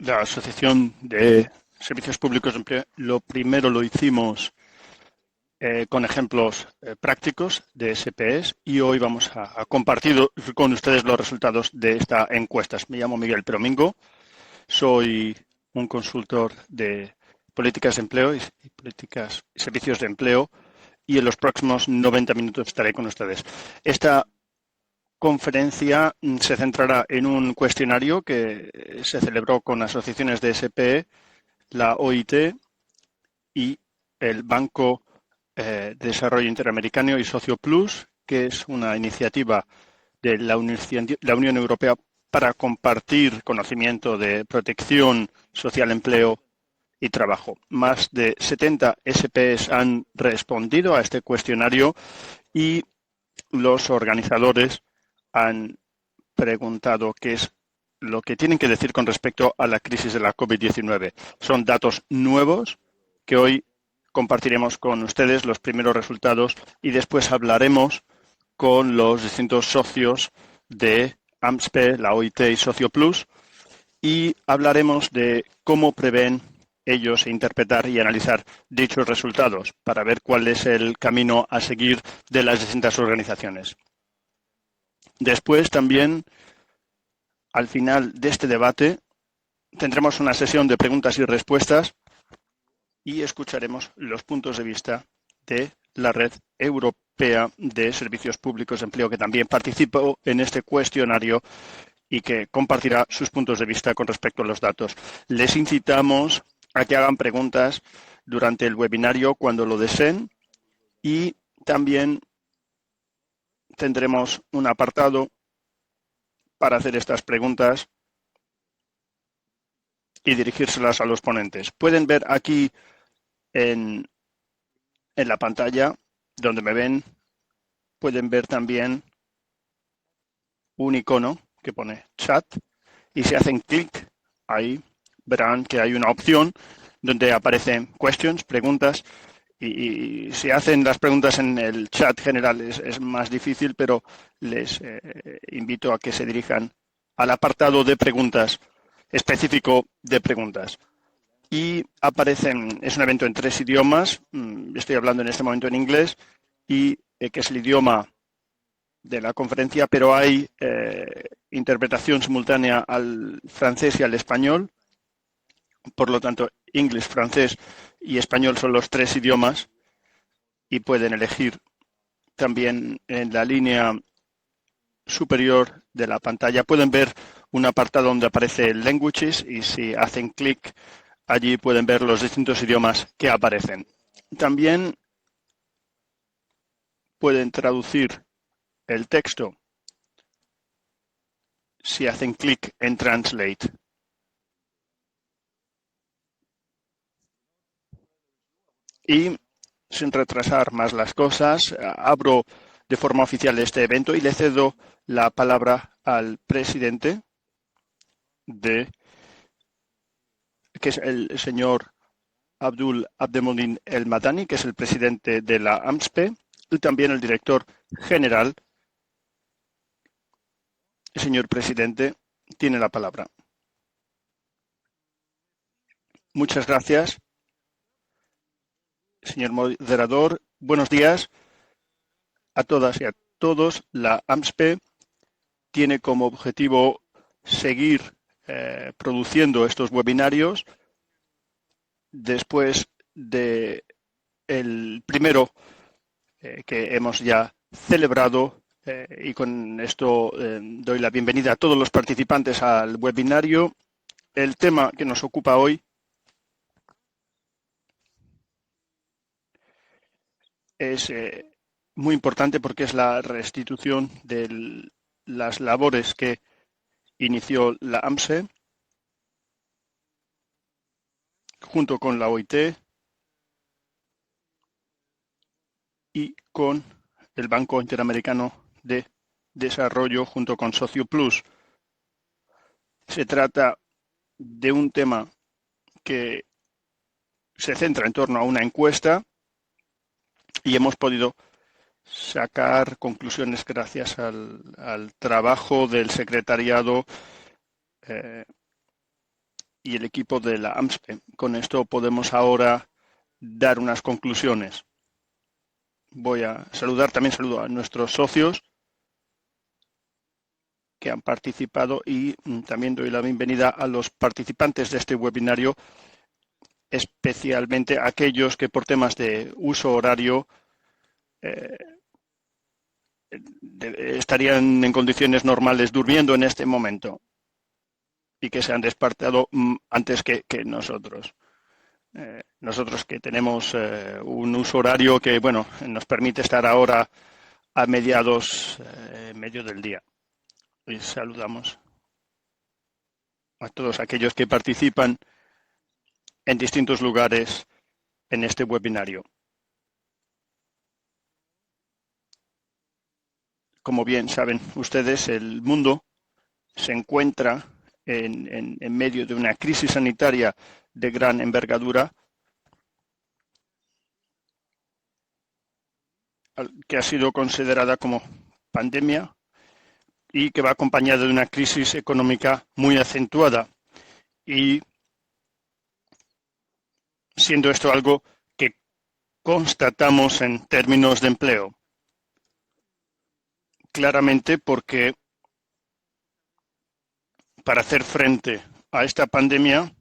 la Asociación de Servicios Públicos de Empleo, lo primero lo hicimos con ejemplos prácticos de SPS y hoy vamos a compartir con ustedes los resultados de esta encuesta. Me llamo Miguel Promingo, soy un consultor de políticas de empleo y políticas y servicios de empleo y en los próximos 90 minutos estaré con ustedes. Esta conferencia se centrará en un cuestionario que se celebró con asociaciones de SPE, la OIT y el Banco de Desarrollo Interamericano y Socio Plus, que es una iniciativa de la Unión Europea para compartir conocimiento de protección social, empleo y trabajo. Más de 70 SPs han respondido a este cuestionario y los organizadores han preguntado qué es lo que tienen que decir con respecto a la crisis de la COVID-19. Son datos nuevos que hoy compartiremos con ustedes los primeros resultados y después hablaremos con los distintos socios de AMSPE, la OIT y Socio Plus y hablaremos de cómo prevén ellos interpretar y analizar dichos resultados para ver cuál es el camino a seguir de las distintas organizaciones. Después también, al final de este debate, tendremos una sesión de preguntas y respuestas y escucharemos los puntos de vista de la Red Europea de Servicios Públicos de Empleo, que también participó en este cuestionario y que compartirá sus puntos de vista con respecto a los datos. Les incitamos a que hagan preguntas durante el webinario cuando lo deseen y también tendremos un apartado para hacer estas preguntas y dirigírselas a los ponentes. Pueden ver aquí en la pantalla donde me ven, pueden ver también un icono que pone chat y si hacen clic ahí verán que hay una opción donde aparecen questions, preguntas y si hacen las preguntas en el chat general es más difícil, pero les invito a que se dirijan al apartado de preguntas, específico de preguntas. Y aparecen, es un evento en 3 idiomas, estoy hablando en este momento en inglés, y que es el idioma de la conferencia, pero hay interpretación simultánea al francés y al español, por lo tanto, inglés, francés y español son los 3 idiomas y pueden elegir también en la línea superior de la pantalla. Pueden ver un apartado donde aparece Languages y si hacen clic allí pueden ver los distintos idiomas que aparecen. También pueden traducir el texto si hacen clic en Translate. Y sin retrasar más las cosas, abro de forma oficial este evento y le cedo la palabra al presidente que es el señor Abdul Abdelmomin El Madani, que es el presidente de la AMSPE, y también el director general. Señor presidente, tiene la palabra. Muchas gracias, señor moderador. Buenos días a todas y a todos. La AMSPE tiene como objetivo seguir produciendo estos webinarios después de el primero que hemos ya celebrado y con esto doy la bienvenida a todos los participantes al webinario. El tema que nos ocupa hoy es muy importante porque es la restitución de las labores que inició la AMSE junto con la OIT y con el Banco Interamericano de Desarrollo junto con Socio Plus. Se trata de un tema que se centra en torno a una encuesta y hemos podido sacar conclusiones gracias al trabajo del secretariado y el equipo de la AMSPE. Con esto podemos ahora dar unas conclusiones. Voy a saludar, también saludo a nuestros socios que han participado y también doy la bienvenida a los participantes de este webinario, especialmente aquellos que por temas de uso horario estarían en condiciones normales durmiendo en este momento y que se han despertado antes que nosotros. Nosotros que tenemos un uso horario que, bueno, nos permite estar ahora a mediados, medio del día. Y saludamos a todos aquellos que participan en distintos lugares en este webinario. Como bien saben ustedes, el mundo se encuentra en medio de una crisis sanitaria de gran envergadura que ha sido considerada como pandemia y que va acompañada de una crisis económica muy acentuada, y siendo esto algo que constatamos en términos de empleo. Claramente porque para hacer frente a esta pandemia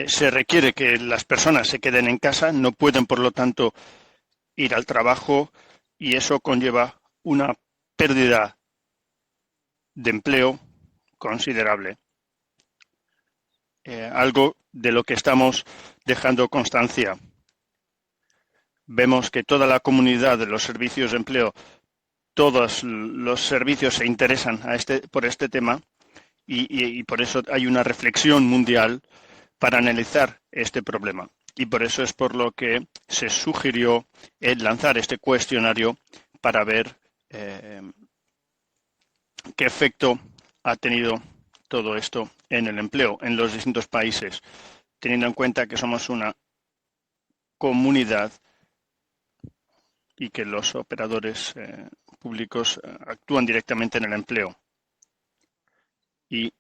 se requiere que las personas se queden en casa, no pueden, por lo tanto, ir al trabajo, y eso conlleva una pérdida de empleo considerable. Algo de lo que estamos dejando constancia. Vemos que toda la comunidad de los servicios de empleo, todos los servicios se interesan por este tema, y por eso hay una reflexión mundial para analizar este problema. Y por eso es por lo que se sugirió el lanzar este cuestionario para ver qué efecto ha tenido todo esto en el empleo en los distintos países, teniendo en cuenta que somos una comunidad y que los operadores públicos actúan directamente en el empleo, y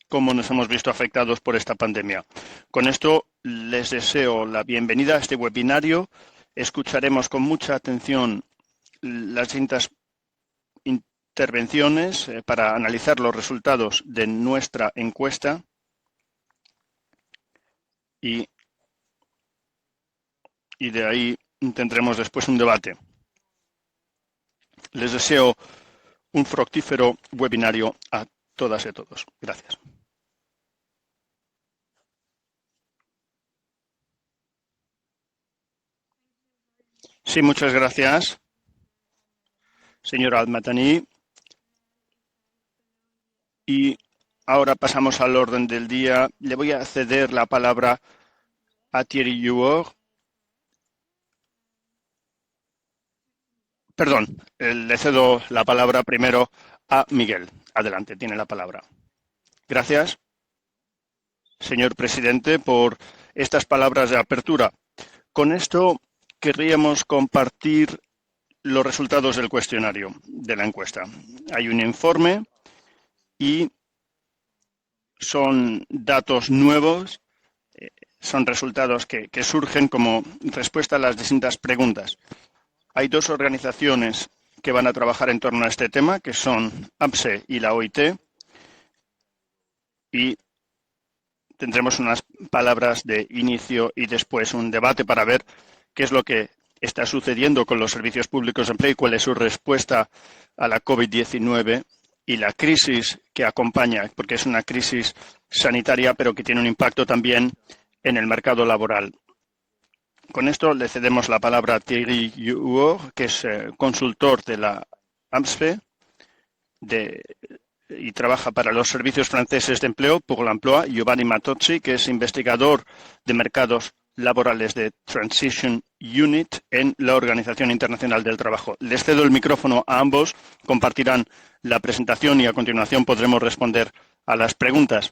cómo nos hemos visto afectados por esta pandemia. Con esto les deseo la bienvenida a este webinario. Escucharemos con mucha atención las distintas intervenciones para analizar los resultados de nuestra encuesta y de ahí tendremos después un debate. Les deseo un fructífero webinario a todas y todos. Gracias. Sí, muchas gracias, señora Al-Matani. Y ahora pasamos al orden del día. Le voy a ceder la palabra a Thierry Jouor. Perdón, le cedo la palabra primero a Miguel. Adelante, tiene la palabra. Gracias, señor presidente, por estas palabras de apertura. Con esto querríamos compartir los resultados del cuestionario, de la encuesta. Hay un informe y son datos nuevos, son resultados que surgen como respuesta a las distintas preguntas. Hay dos organizaciones que van a trabajar en torno a este tema, que son AMSE y la OIT, y tendremos unas palabras de inicio y después un debate para ver qué es lo que está sucediendo con los servicios públicos de empleo y cuál es su respuesta a la COVID-19 y la crisis que acompaña, porque es una crisis sanitaria, pero que tiene un impacto también en el mercado laboral. Con esto le cedemos la palabra a Thierry Jouor, que es consultor de la AMSPE y trabaja para los servicios franceses de empleo, pour l'emploi, Giovanni Matozzi, que es investigador de mercados laborales de Transition Unit en la Organización Internacional del Trabajo. Les cedo el micrófono a ambos, compartirán la presentación y a continuación podremos responder a las preguntas.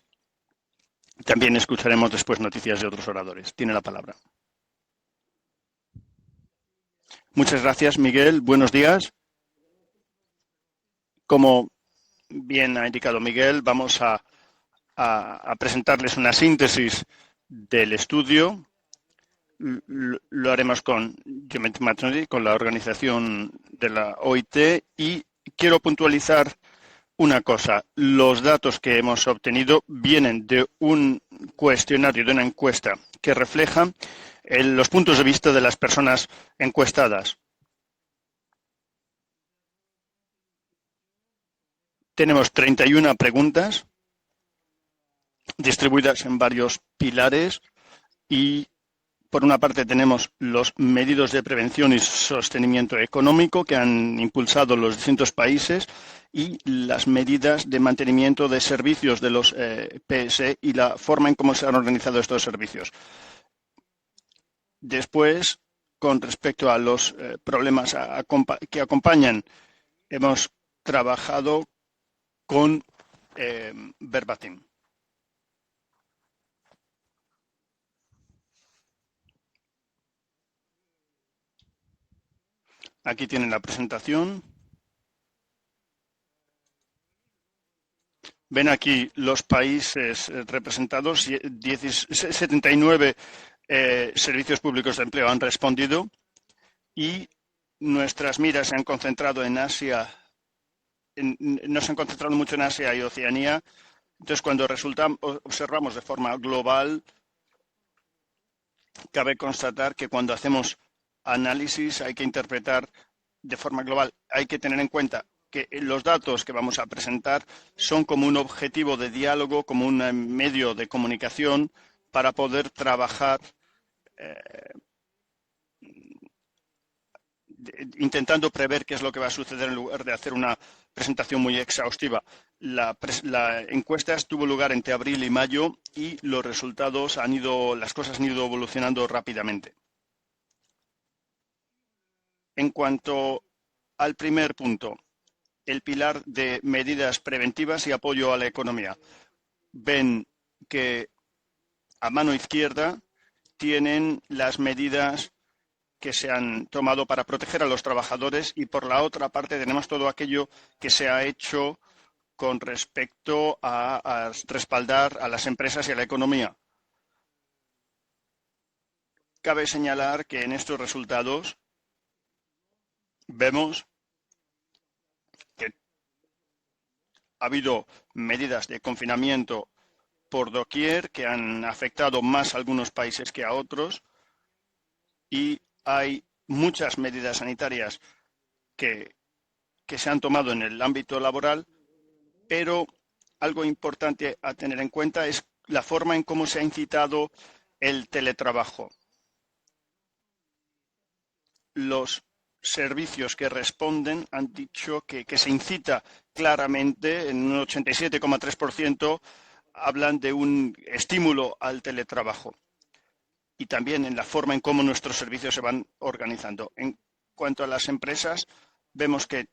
También escucharemos después noticias de otros oradores. Tiene la palabra. Muchas gracias, Miguel. Buenos días. Como bien ha indicado Miguel, vamos a a presentarles una síntesis del estudio. Lo haremos con Geometry Mathematics, con la organización de la OIT, y quiero puntualizar una cosa. Los datos que hemos obtenido vienen de un cuestionario, de una encuesta, que refleja los puntos de vista de las personas encuestadas. Tenemos 31 preguntas distribuidas en varios pilares y, por una parte, tenemos los medios de prevención y sostenimiento económico que han impulsado los distintos países y las medidas de mantenimiento de servicios de los PSE y la forma en cómo se han organizado estos servicios. Después, con respecto a los problemas que acompañan, hemos trabajado con Verbatim. Aquí tienen la presentación. Ven aquí los países representados. 79 servicios públicos de empleo han respondido y nuestras miras se han concentrado en Asia. Nos han concentrado mucho en Asia y Oceanía. Entonces, cuando observamos de forma global, cabe constatar que cuando hacemos análisis hay que interpretar de forma global. Hay que tener en cuenta que los datos que vamos a presentar son como un objetivo de diálogo, como un medio de comunicación para poder trabajar intentando prever qué es lo que va a suceder en lugar de hacer una presentación muy exhaustiva. La encuesta tuvo lugar entre abril y mayo y los resultados las cosas han ido evolucionando rápidamente. En cuanto al primer punto, el pilar de medidas preventivas y apoyo a la economía. Ven que a mano izquierda tienen las medidas que se han tomado para proteger a los trabajadores y por la otra parte tenemos todo aquello que se ha hecho con respecto a respaldar a las empresas y a la economía. Cabe señalar que en estos resultados vemos que ha habido medidas de confinamiento por doquier que han afectado más a algunos países que a otros y hay muchas medidas sanitarias que se han tomado en el ámbito laboral, pero algo importante a tener en cuenta es la forma en cómo se ha incitado el teletrabajo. Los servicios que responden han dicho que se incita claramente, en un 87,3%, hablan de un estímulo al teletrabajo y también en la forma en cómo nuestros servicios se van organizando. En cuanto a las empresas, vemos que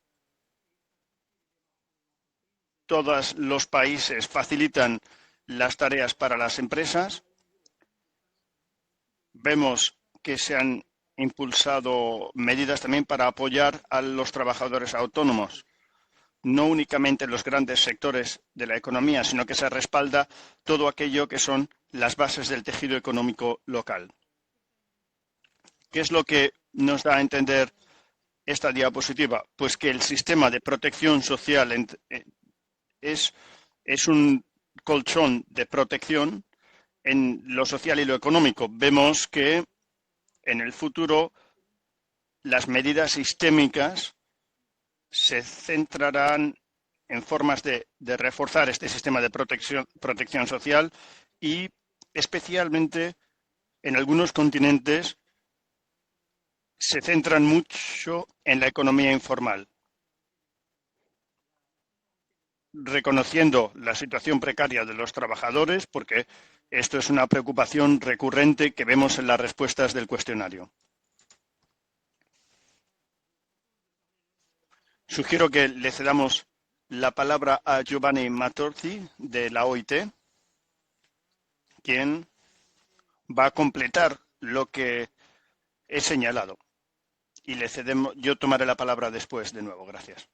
todos los países facilitan las tareas para las empresas. Vemos que se han impulsado medidas también para apoyar a los trabajadores autónomos, no únicamente en los grandes sectores de la economía, sino que se respalda todo aquello que son las bases del tejido económico local. ¿Qué es lo que nos da a entender esta diapositiva? Pues que el sistema de protección social es un colchón de protección en lo social y lo económico. Vemos que en el futuro las medidas sistémicas se centrarán en formas de reforzar este sistema de protección social y especialmente en algunos continentes se centran mucho en la economía informal, reconociendo la situación precaria de los trabajadores, porque esto es una preocupación recurrente que vemos en las respuestas del cuestionario. Sugiero que le cedamos la palabra a Giovanni Matorzi de la OIT, quien va a completar lo que he señalado. Y le cedemos, yo tomaré la palabra después de nuevo. Gracias.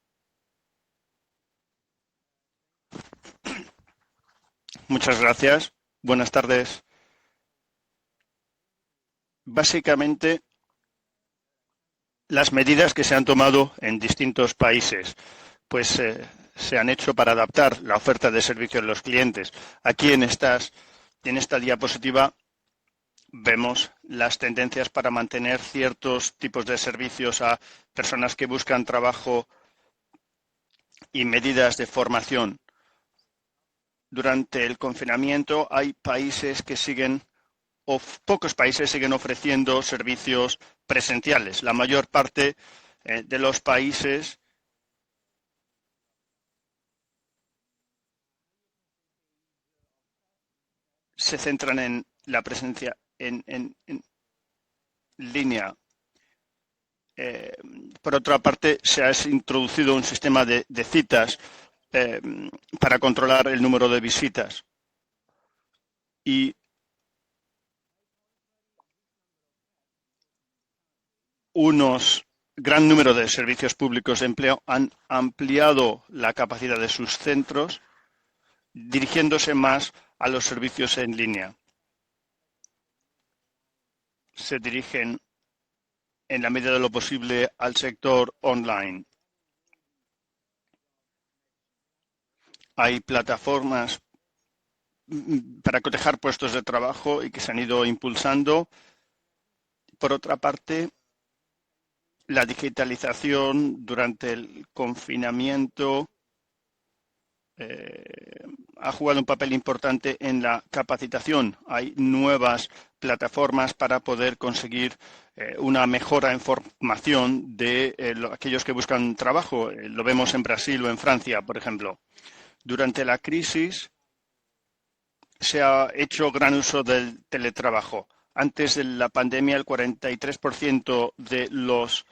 Muchas gracias. Buenas tardes. Básicamente, las medidas que se han tomado en distintos países, pues se han hecho para adaptar la oferta de servicios a los clientes. Aquí en esta diapositiva vemos las tendencias para mantener ciertos tipos de servicios a personas que buscan trabajo y medidas de formación. Durante el confinamiento hay países que pocos países siguen ofreciendo servicios presenciales. La mayor parte de los países se centran en la presencia en línea. Por otra parte, se ha introducido un sistema de citas para controlar el número de visitas. Y gran número de servicios públicos de empleo han ampliado la capacidad de sus centros, dirigiéndose más a los servicios en línea. Se dirigen en la medida de lo posible al sector online. Hay plataformas para cotejar puestos de trabajo y que se han ido impulsando. Por otra parte, la digitalización durante el confinamiento ha jugado un papel importante en la capacitación. Hay nuevas plataformas para poder conseguir una mejora en formación de aquellos que buscan trabajo. Lo vemos en Brasil o en Francia, por ejemplo. Durante la crisis se ha hecho gran uso del teletrabajo. Antes de la pandemia, el 43% de los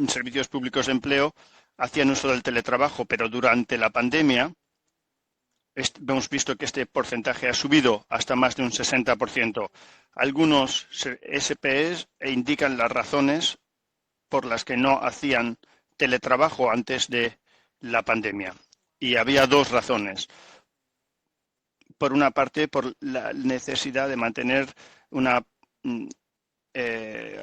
servicios públicos de empleo hacían uso del teletrabajo, pero durante la pandemia hemos visto que este porcentaje ha subido hasta más de un 60%. Algunos SPS indican las razones por las que no hacían teletrabajo antes de la pandemia. Y había dos razones. Por una parte, por la necesidad de mantener una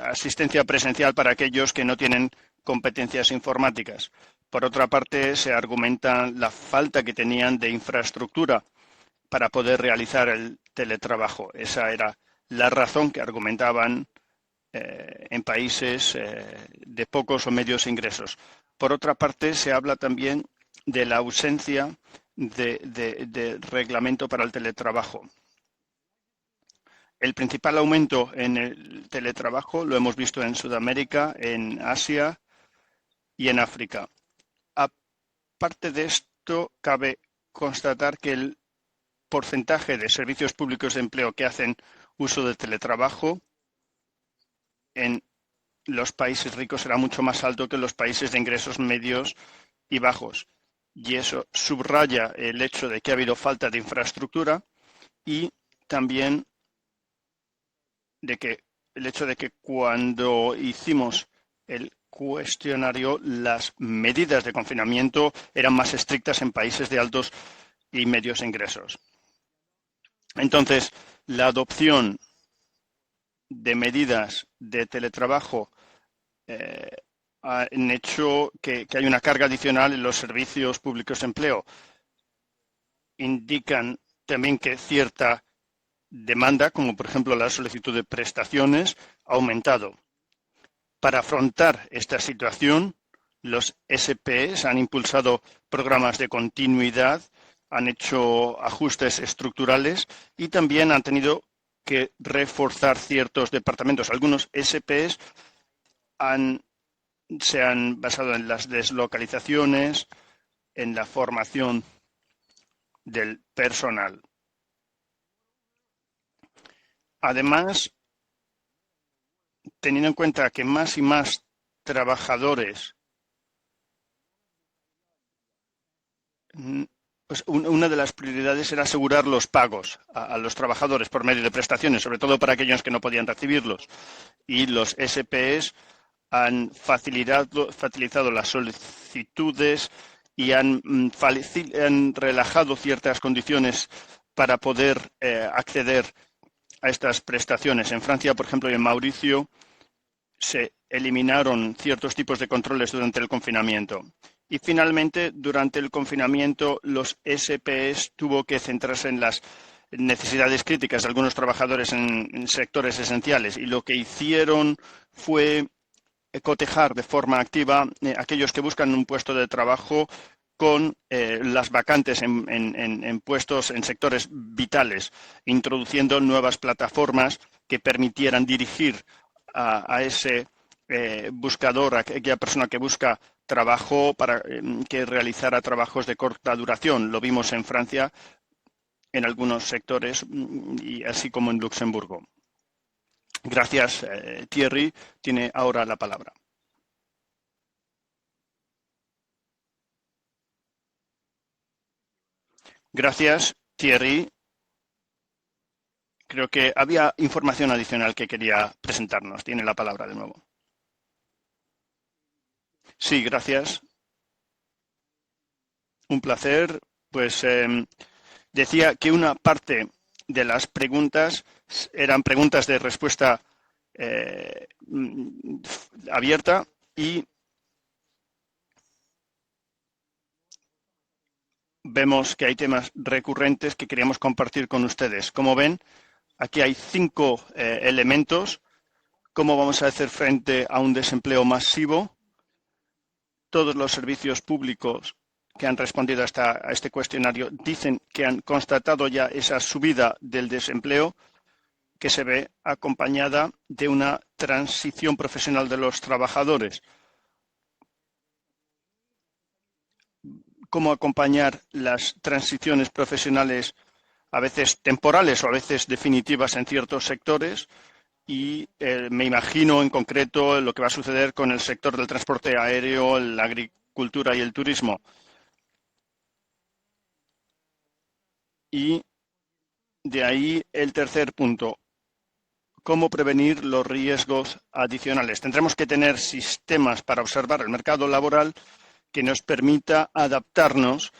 asistencia presencial para aquellos que no tienen competencias informáticas. Por otra parte, se argumenta la falta que tenían de infraestructura para poder realizar el teletrabajo. Esa era la razón que argumentaban en países de pocos o medios ingresos. Por otra parte, se habla también de la ausencia de reglamento para el teletrabajo. El principal aumento en el teletrabajo lo hemos visto en Sudamérica, en Asia y en África. Aparte de esto, cabe constatar que el porcentaje de servicios públicos de empleo que hacen uso de teletrabajo en los países ricos será mucho más alto que en los países de ingresos medios y bajos. Y eso subraya el hecho de que ha habido falta de infraestructura y también el hecho de que cuando hicimos el cuestionario, las medidas de confinamiento eran más estrictas en países de altos y medios ingresos. Entonces, la adopción de medidas de teletrabajo han hecho que hay una carga adicional en los servicios públicos de empleo. Indican también que cierta demanda, como por ejemplo la solicitud de prestaciones, ha aumentado. Para afrontar esta situación, los SPS han impulsado programas de continuidad, han hecho ajustes estructurales y también han tenido que reforzar ciertos departamentos. Algunos SPS se han basado en las deslocalizaciones, en la formación del personal. Además, teniendo en cuenta que más y más trabajadores, pues una de las prioridades era asegurar los pagos a los trabajadores por medio de prestaciones, sobre todo para aquellos que no podían recibirlos. Y los SPS han facilitado las solicitudes y han relajado ciertas condiciones para poder acceder a estas prestaciones. En Francia, por ejemplo, y en Mauricio, se eliminaron ciertos tipos de controles durante el confinamiento. Y finalmente, durante el confinamiento, los SPS tuvo que centrarse en las necesidades críticas de algunos trabajadores en sectores esenciales, y lo que hicieron fue cotejar de forma activa aquellos que buscan un puesto de trabajo con las vacantes en puestos en sectores vitales, introduciendo nuevas plataformas que permitieran dirigir a ese buscador, a aquella persona que busca trabajo, para que realizara trabajos de corta duración. Lo vimos en Francia en algunos sectores, y así como en Luxemburgo. Gracias, Thierry. Tiene ahora la palabra. Gracias, Thierry. Creo que había información adicional que quería presentarnos. Tiene la palabra de nuevo. Sí, gracias. Un placer. Pues decía que una parte de las preguntas eran preguntas de respuesta abierta, y vemos que hay temas recurrentes que queríamos compartir con ustedes. Como ven, aquí hay 5 elementos. ¿Cómo vamos a hacer frente a un desempleo masivo? Todos los servicios públicos que han respondido a este cuestionario dicen que han constatado ya esa subida del desempleo, que se ve acompañada de una transición profesional de los trabajadores. Cómo acompañar las transiciones profesionales, a veces temporales o a veces definitivas en ciertos sectores, y me imagino en concreto lo que va a suceder con el sector del transporte aéreo, la agricultura y el turismo. Y de ahí el tercer punto: cómo prevenir los riesgos adicionales. Tendremos que tener sistemas para observar el mercado laboral que nos permita adaptarnos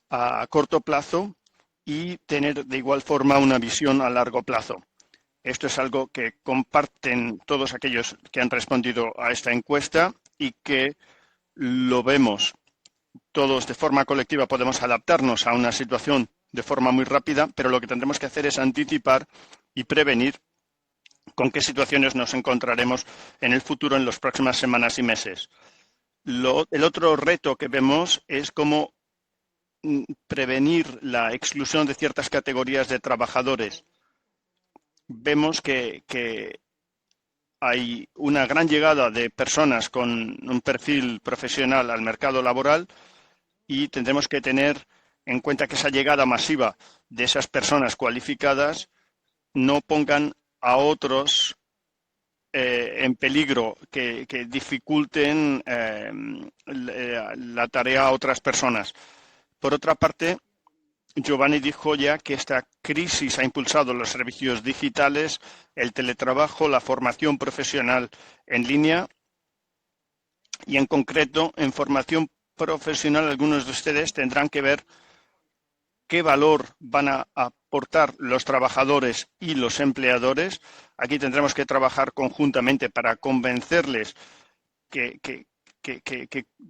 a corto plazo y tener de igual forma una visión a largo plazo. Esto es algo que comparten todos aquellos que han respondido a esta encuesta, y que lo vemos todos de forma colectiva. Podemos adaptarnos a una situación de forma muy rápida, pero lo que tendremos que hacer es anticipar y prevenir con qué situaciones nos encontraremos en el futuro, en las próximas semanas y meses. El otro reto que vemos es cómo prevenir la exclusión de ciertas categorías de trabajadores. Vemos que hay una gran llegada de personas con un perfil profesional al mercado laboral, y tendremos que tener en cuenta que esa llegada masiva de esas personas cualificadas no pongan a otros en peligro, que dificulten la tarea a otras personas. Por otra parte, Giovanni dijo ya que esta crisis ha impulsado los servicios digitales, el teletrabajo, la formación profesional en línea, y en concreto en formación profesional algunos de ustedes tendrán que ver qué valor van a aportar los trabajadores y los empleadores. Aquí tendremos que trabajar conjuntamente para convencerles que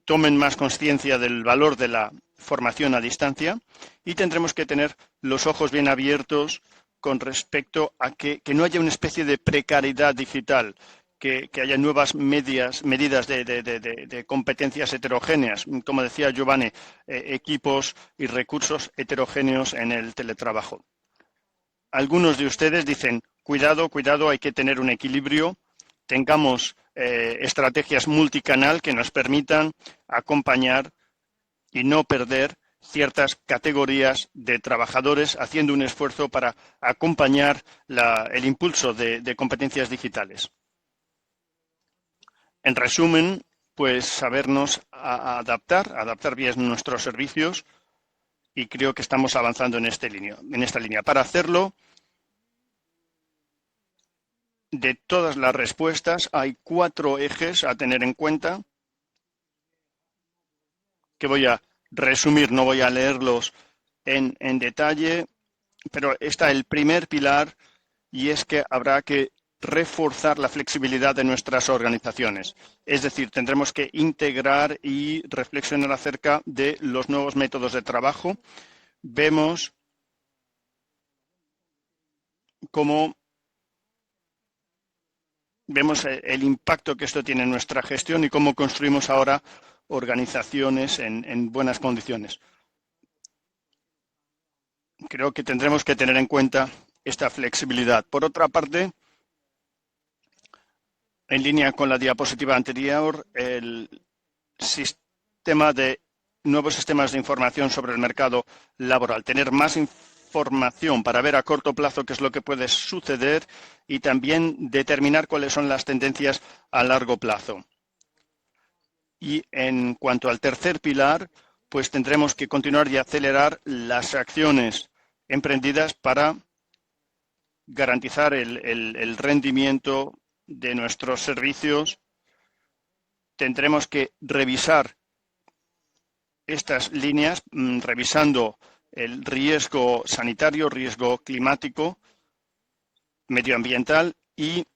tomen más conciencia del valor de la formación a distancia, y tendremos que tener los ojos bien abiertos con respecto a que no haya una especie de precariedad digital, que haya nuevas medidas de competencias heterogéneas, como decía Giovanni, equipos y recursos heterogéneos en el teletrabajo. Algunos de ustedes dicen, cuidado, hay que tener un equilibrio, tengamos estrategias multicanal que nos permitan acompañar y no perder ciertas categorías de trabajadores, haciendo un esfuerzo para acompañar el impulso de competencias digitales. En resumen, pues sabernos adaptar bien nuestros servicios, y creo que estamos avanzando en esta línea. Para hacerlo, de todas las respuestas, hay 4 ejes a tener en cuenta, que voy a resumir, no voy a leerlos en detalle. pero está el primer pilar y es que habrá que reforzar la flexibilidad de nuestras organizaciones. Es decir, tendremos que integrar y reflexionar acerca de los nuevos métodos de trabajo. Vemos el impacto que esto tiene en nuestra gestión y cómo construimos ahora organizaciones en buenas condiciones. Creo que tendremos que tener en cuenta esta flexibilidad. Por otra parte, en línea con la diapositiva anterior, el sistema de nuevos sistemas de información sobre el mercado laboral. Tener más información para ver a corto plazo qué es lo que puede suceder y también determinar cuáles son las tendencias a largo plazo. Y en cuanto al tercer pilar, pues tendremos que continuar y acelerar las acciones emprendidas para garantizar el rendimiento de nuestros servicios. Tendremos que revisar estas líneas, revisando el riesgo sanitario, riesgo climático, medioambiental y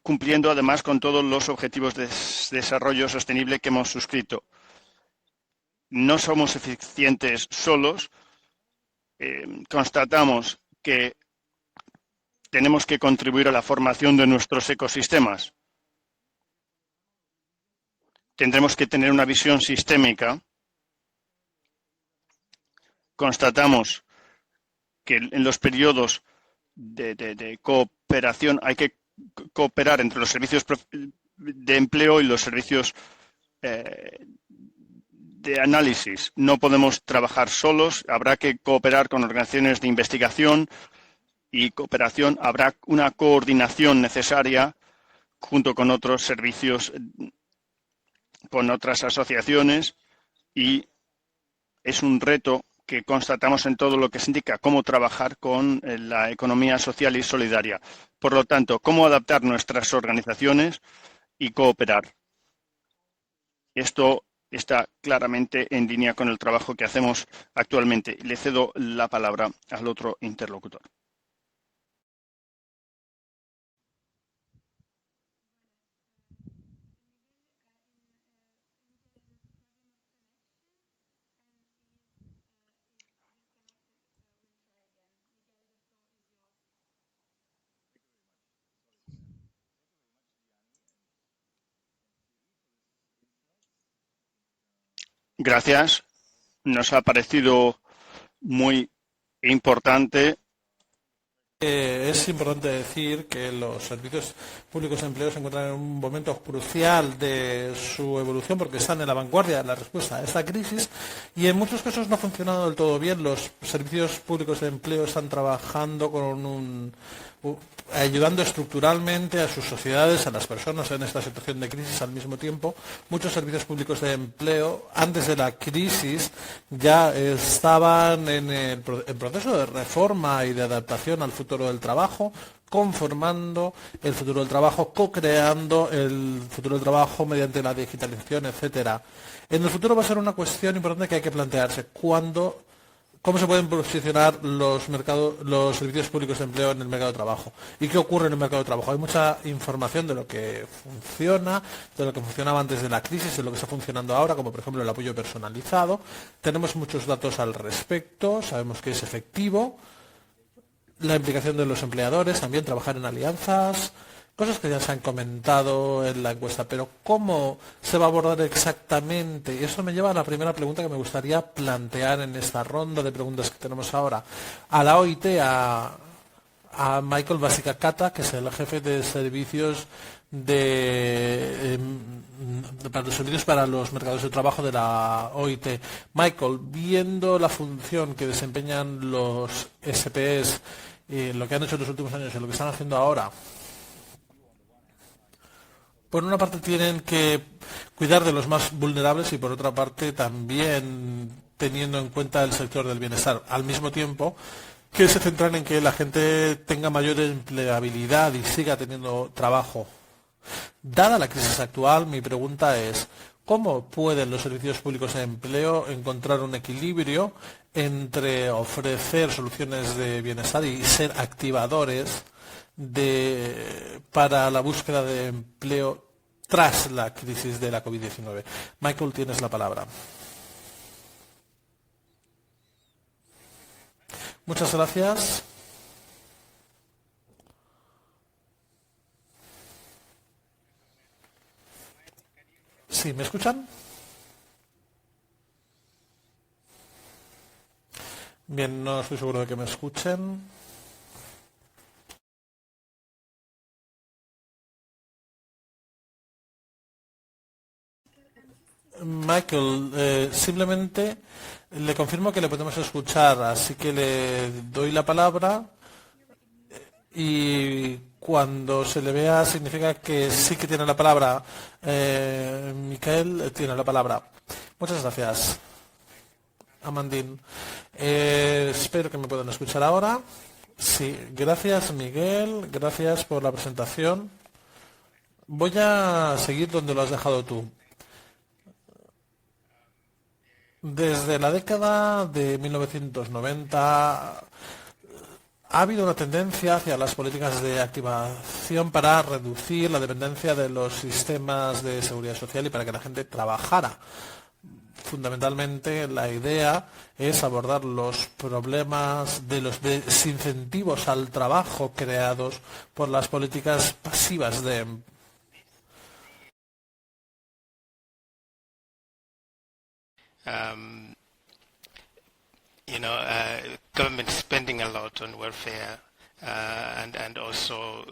cumpliendo además con todos los objetivos de desarrollo sostenible que hemos suscrito. No somos eficientes solos. Constatamos que tenemos que contribuir a la formación de nuestros ecosistemas. Tendremos que tener una visión sistémica. Constatamos que en los periodos de cooperación hay que cooperar entre los servicios de empleo y los servicios de análisis. No podemos trabajar solos, habrá que cooperar con organizaciones de investigación y cooperación. Habrá una coordinación necesaria junto con otros servicios, con otras asociaciones, y es un reto que constatamos en todo lo que se indica cómo trabajar con la economía social y solidaria. Por lo tanto, cómo adaptar nuestras organizaciones y cooperar. Esto está claramente en línea con el trabajo que hacemos actualmente. Le cedo la palabra al otro interlocutor. Gracias. Nos ha parecido muy importante. Es importante decir que los servicios públicos de empleo se encuentran en un momento crucial de su evolución porque están en la vanguardia de la respuesta a esta crisis y en muchos casos no ha funcionado del todo bien. Los servicios públicos de empleo están trabajando con ayudando estructuralmente a sus sociedades, a las personas en esta situación de crisis al mismo tiempo. Muchos servicios públicos de empleo antes de la crisis ya estaban en proceso de reforma y de adaptación al futuro del trabajo, conformando el futuro del trabajo, co-creando el futuro del trabajo mediante la digitalización, etcétera. En el futuro va a ser una cuestión importante que hay que plantearse. ¿Cómo se pueden posicionar los servicios públicos de empleo en el mercado de trabajo? ¿Y qué ocurre en el mercado de trabajo? Hay mucha información de lo que funciona, de lo que funcionaba antes de la crisis, de lo que está funcionando ahora, como por ejemplo el apoyo personalizado. Tenemos muchos datos al respecto, sabemos que es efectivo. La implicación de los empleadores, también trabajar en alianzas, cosas que ya se han comentado en la encuesta, pero ¿cómo se va a abordar exactamente? Y eso me lleva a la primera pregunta que me gustaría plantear en esta ronda de preguntas que tenemos ahora. A la OIT, a Michael Basicacata, que es el jefe de servicios para los servicios para los mercados de trabajo de la OIT. Michael, viendo la función que desempeñan los SPS, lo que han hecho en los últimos años y lo que están haciendo ahora, por una parte tienen que cuidar de los más vulnerables y por otra parte también teniendo en cuenta el sector del bienestar, al mismo tiempo que se centran en que la gente tenga mayor empleabilidad y siga teniendo trabajo. Dada la crisis actual, mi pregunta es, ¿Cómo pueden los servicios públicos de empleo encontrar un equilibrio entre ofrecer soluciones de bienestar y ser activadores para la búsqueda de empleo tras la crisis de la COVID-19? Michael, tienes la palabra. Muchas gracias. ¿Sí, me escuchan? Bien, no estoy seguro de que me escuchen. Michael, simplemente le confirmo que le podemos escuchar, así que le doy la palabra y cuando se le vea significa que sí que tiene la palabra. Michael tiene la palabra. Muchas gracias, Amandine. Espero que me puedan escuchar ahora. Sí, gracias Miguel, gracias por la presentación. Voy a seguir donde lo has dejado tú. Desde la década de 1990 ha habido una tendencia hacia las políticas de activación para reducir la dependencia de los sistemas de seguridad social y para que la gente trabajara. Fundamentalmente la idea es abordar los problemas de los desincentivos al trabajo creados por las políticas pasivas de government spending a lot on welfare and also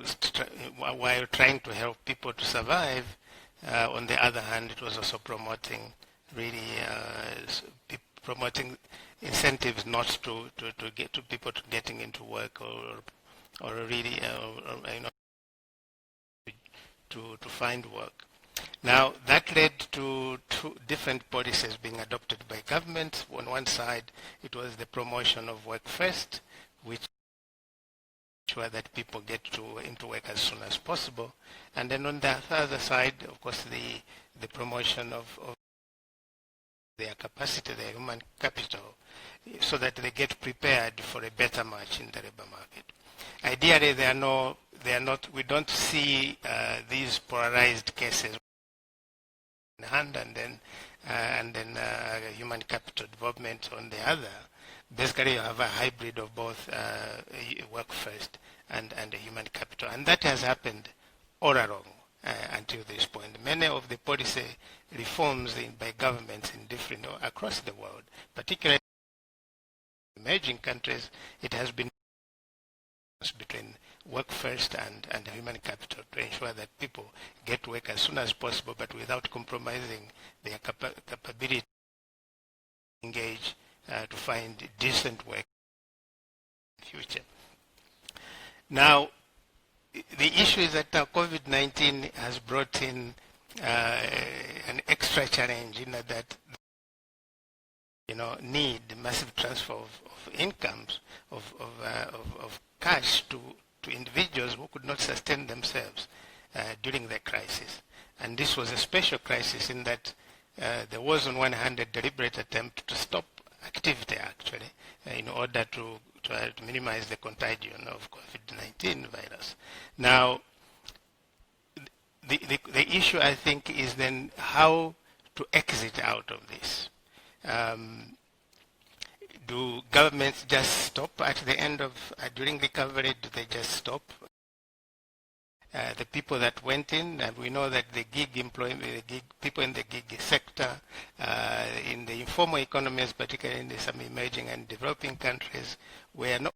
while trying to help people to survive. On the other hand, it was also promoting incentives not to get to people to getting into work or really to find work. Now, that led to two different policies being adopted by government. On one side, it was the promotion of work first, which ensure that people get into work as soon as possible. And then on the other side, of course, the promotion of their capacity, their human capital, so that they get prepared for a better match in the labor market. Ideally, we don't see these polarized cases in hand and then human capital development on the other. Basically, you have a hybrid of both work first and human capital, and that has happened all along until this point. Many of the policy reforms by governments across the world, particularly in emerging countries, it has been between work first and human capital to ensure that people get to work as soon as possible, but without compromising their capability to engage to find decent work in the future. Now, the issue is that COVID-19 has brought in an extra challenge in that need massive transfer of incomes of cash to individuals who could not sustain themselves during the crisis. And this was a special crisis in that there was on one hand a deliberate attempt to stop activity actually in order to minimize the contagion of COVID-19 virus. Now, the issue I think is then how to exit out of this. Do governments just stop at the end of, during recovery, do they just stop? The people that went in, and we know that the gig employment, people in the gig sector, in the informal economies, particularly in some emerging and developing countries, were not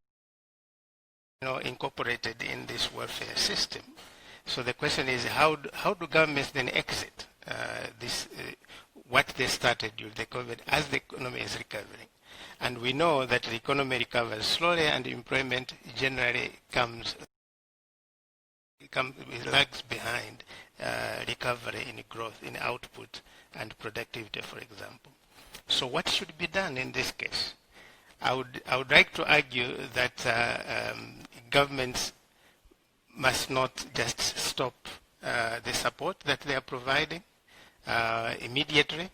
incorporated in this welfare system. So the question is, how do governments then exit what they started during the COVID as the economy is recovering? And we know that the economy recovers slowly and employment generally lags behind recovery in growth, in output and productivity, for example. So what should be done in this case? I would like to argue that governments must not just stop the support that they are providing, immediately.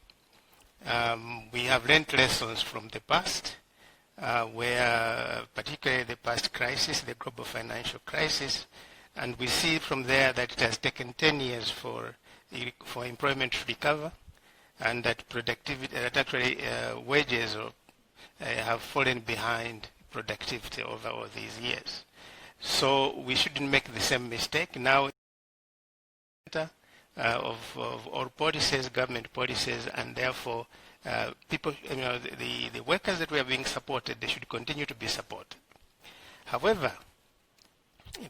We have learned lessons from the past, where particularly the past crisis, the global financial crisis, and we see from there that it has taken 10 years for employment to recover, and that productivity, that actually wages have fallen behind productivity over all these years. So we shouldn't make the same mistake. Now, of all policies, government policies, and therefore people, the workers that were being supported, they should continue to be supported. However,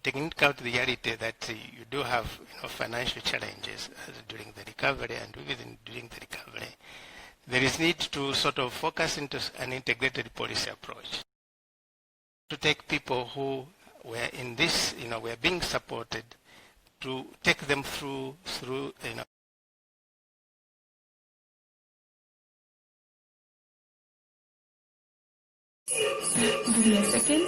taking into account the reality that you do have financial challenges during the recovery and even during the recovery, there is need to sort of focus into an integrated policy approach to take people who were in this, were being supported, to take them through. Give me a second.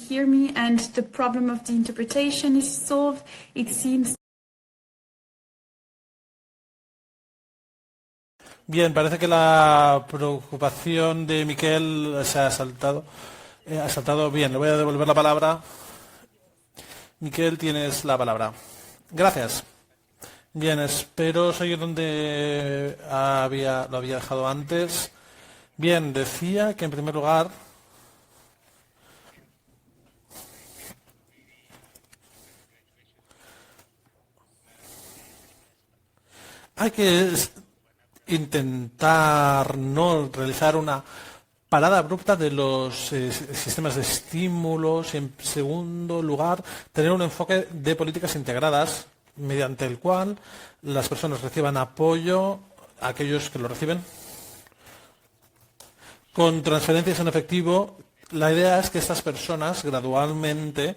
Hear me, and the problem of the interpretation is solved. It seems. Bien, parece que la preocupación de Miquel se ha saltado. Ha saltado bien, le voy a devolver la palabra. Miquel, tienes la palabra. Gracias. Bien, espero seguir donde lo había dejado antes. Bien, decía que en primer lugar hay que intentar no realizar una parada abrupta de los sistemas de estímulos y, en segundo lugar, tener un enfoque de políticas integradas mediante el cual las personas reciban apoyo, a aquellos que lo reciben, con transferencias en efectivo. La idea es que estas personas gradualmente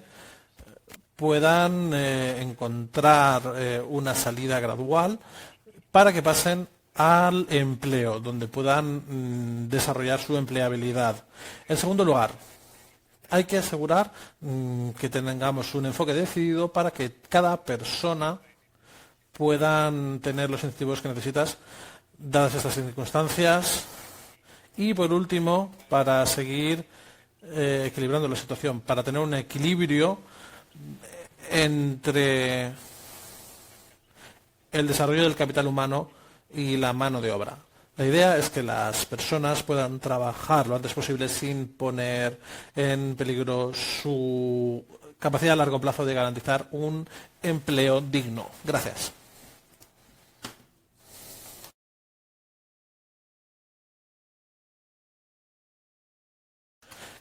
puedan encontrar una salida gradual para que pasen al empleo, donde puedan desarrollar su empleabilidad. En segundo lugar, hay que asegurar que tengamos un enfoque decidido para que cada persona pueda tener los incentivos que necesitas, dadas estas circunstancias. Y por último, para seguir equilibrando la situación, para tener un equilibrio entre el desarrollo del capital humano y la mano de obra. La idea es que las personas puedan trabajar lo antes posible sin poner en peligro su capacidad a largo plazo de garantizar un empleo digno. Gracias.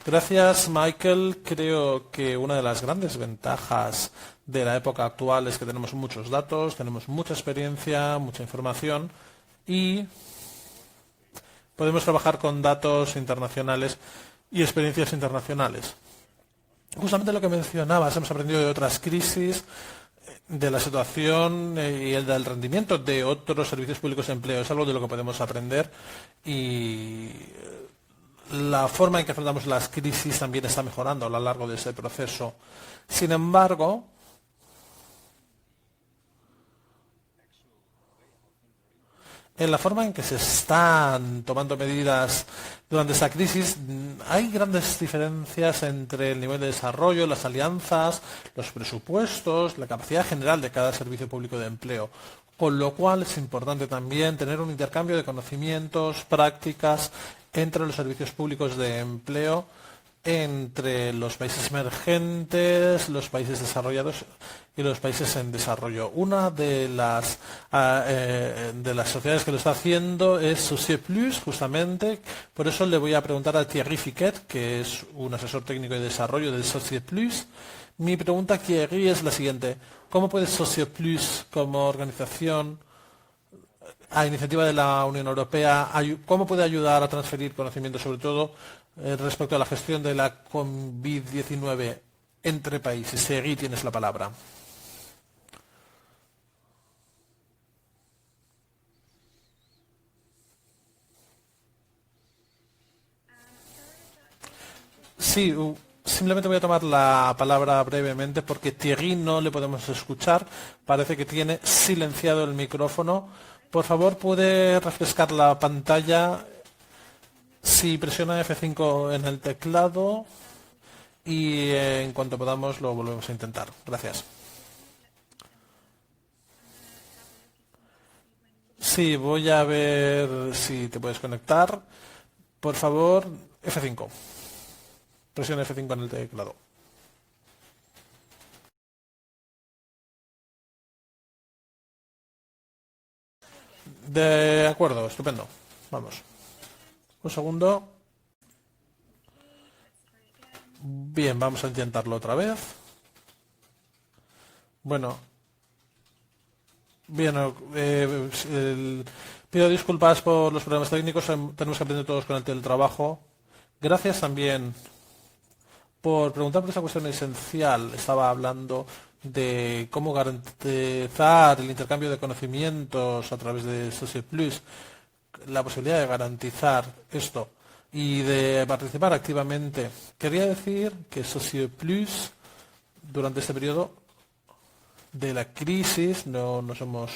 Gracias, Michael. Creo que una de las grandes ventajas de la época actual es que tenemos muchos datos, tenemos mucha experiencia, mucha información y podemos trabajar con datos internacionales y experiencias internacionales. Justamente lo que mencionabas, hemos aprendido de otras crisis, de la situación y el del rendimiento de otros servicios públicos de empleo. Es algo de lo que podemos aprender y la forma en que afrontamos las crisis también está mejorando a lo largo de ese proceso. Sin embargo, en la forma en que se están tomando medidas durante esta crisis, hay grandes diferencias entre el nivel de desarrollo, las alianzas, los presupuestos, la capacidad general de cada servicio público de empleo. Con lo cual es importante también tener un intercambio de conocimientos, prácticas entre los servicios públicos de empleo, entre los países emergentes, los países desarrollados y los países en desarrollo. Una de las sociedades que lo está haciendo es Société Plus, justamente. Por eso le voy a preguntar a Thierry Fiquet, que es un asesor técnico de desarrollo de Société Plus. Mi pregunta, Thierry, es la siguiente. ¿Cómo puede Société Plus, como organización a iniciativa de la Unión Europea, cómo puede ayudar a transferir conocimiento, sobre todo respecto a la gestión de la COVID-19 entre países? Thierry, tienes la palabra. Sí, simplemente voy a tomar la palabra brevemente porque Thierry no le podemos escuchar. Parece que tiene silenciado el micrófono. Por favor, ¿puede refrescar la pantalla si presiona F5 en el teclado? Y en cuanto podamos lo volvemos a intentar. Gracias. Sí, voy a ver si te puedes conectar. Por favor, F5. Presiona F5 en el teclado. De acuerdo, estupendo. Vamos. Un segundo. Bien, vamos a intentarlo otra vez. Bueno. Bien, pido disculpas por los problemas técnicos. Tenemos que aprender todos con el teletrabajo. Gracias también por preguntar por esa cuestión esencial. Estaba hablando de cómo garantizar el intercambio de conocimientos a través de SocioPlus, la posibilidad de garantizar esto y de participar activamente. Quería decir que SocioPlus, durante este periodo de la crisis, no nos hemos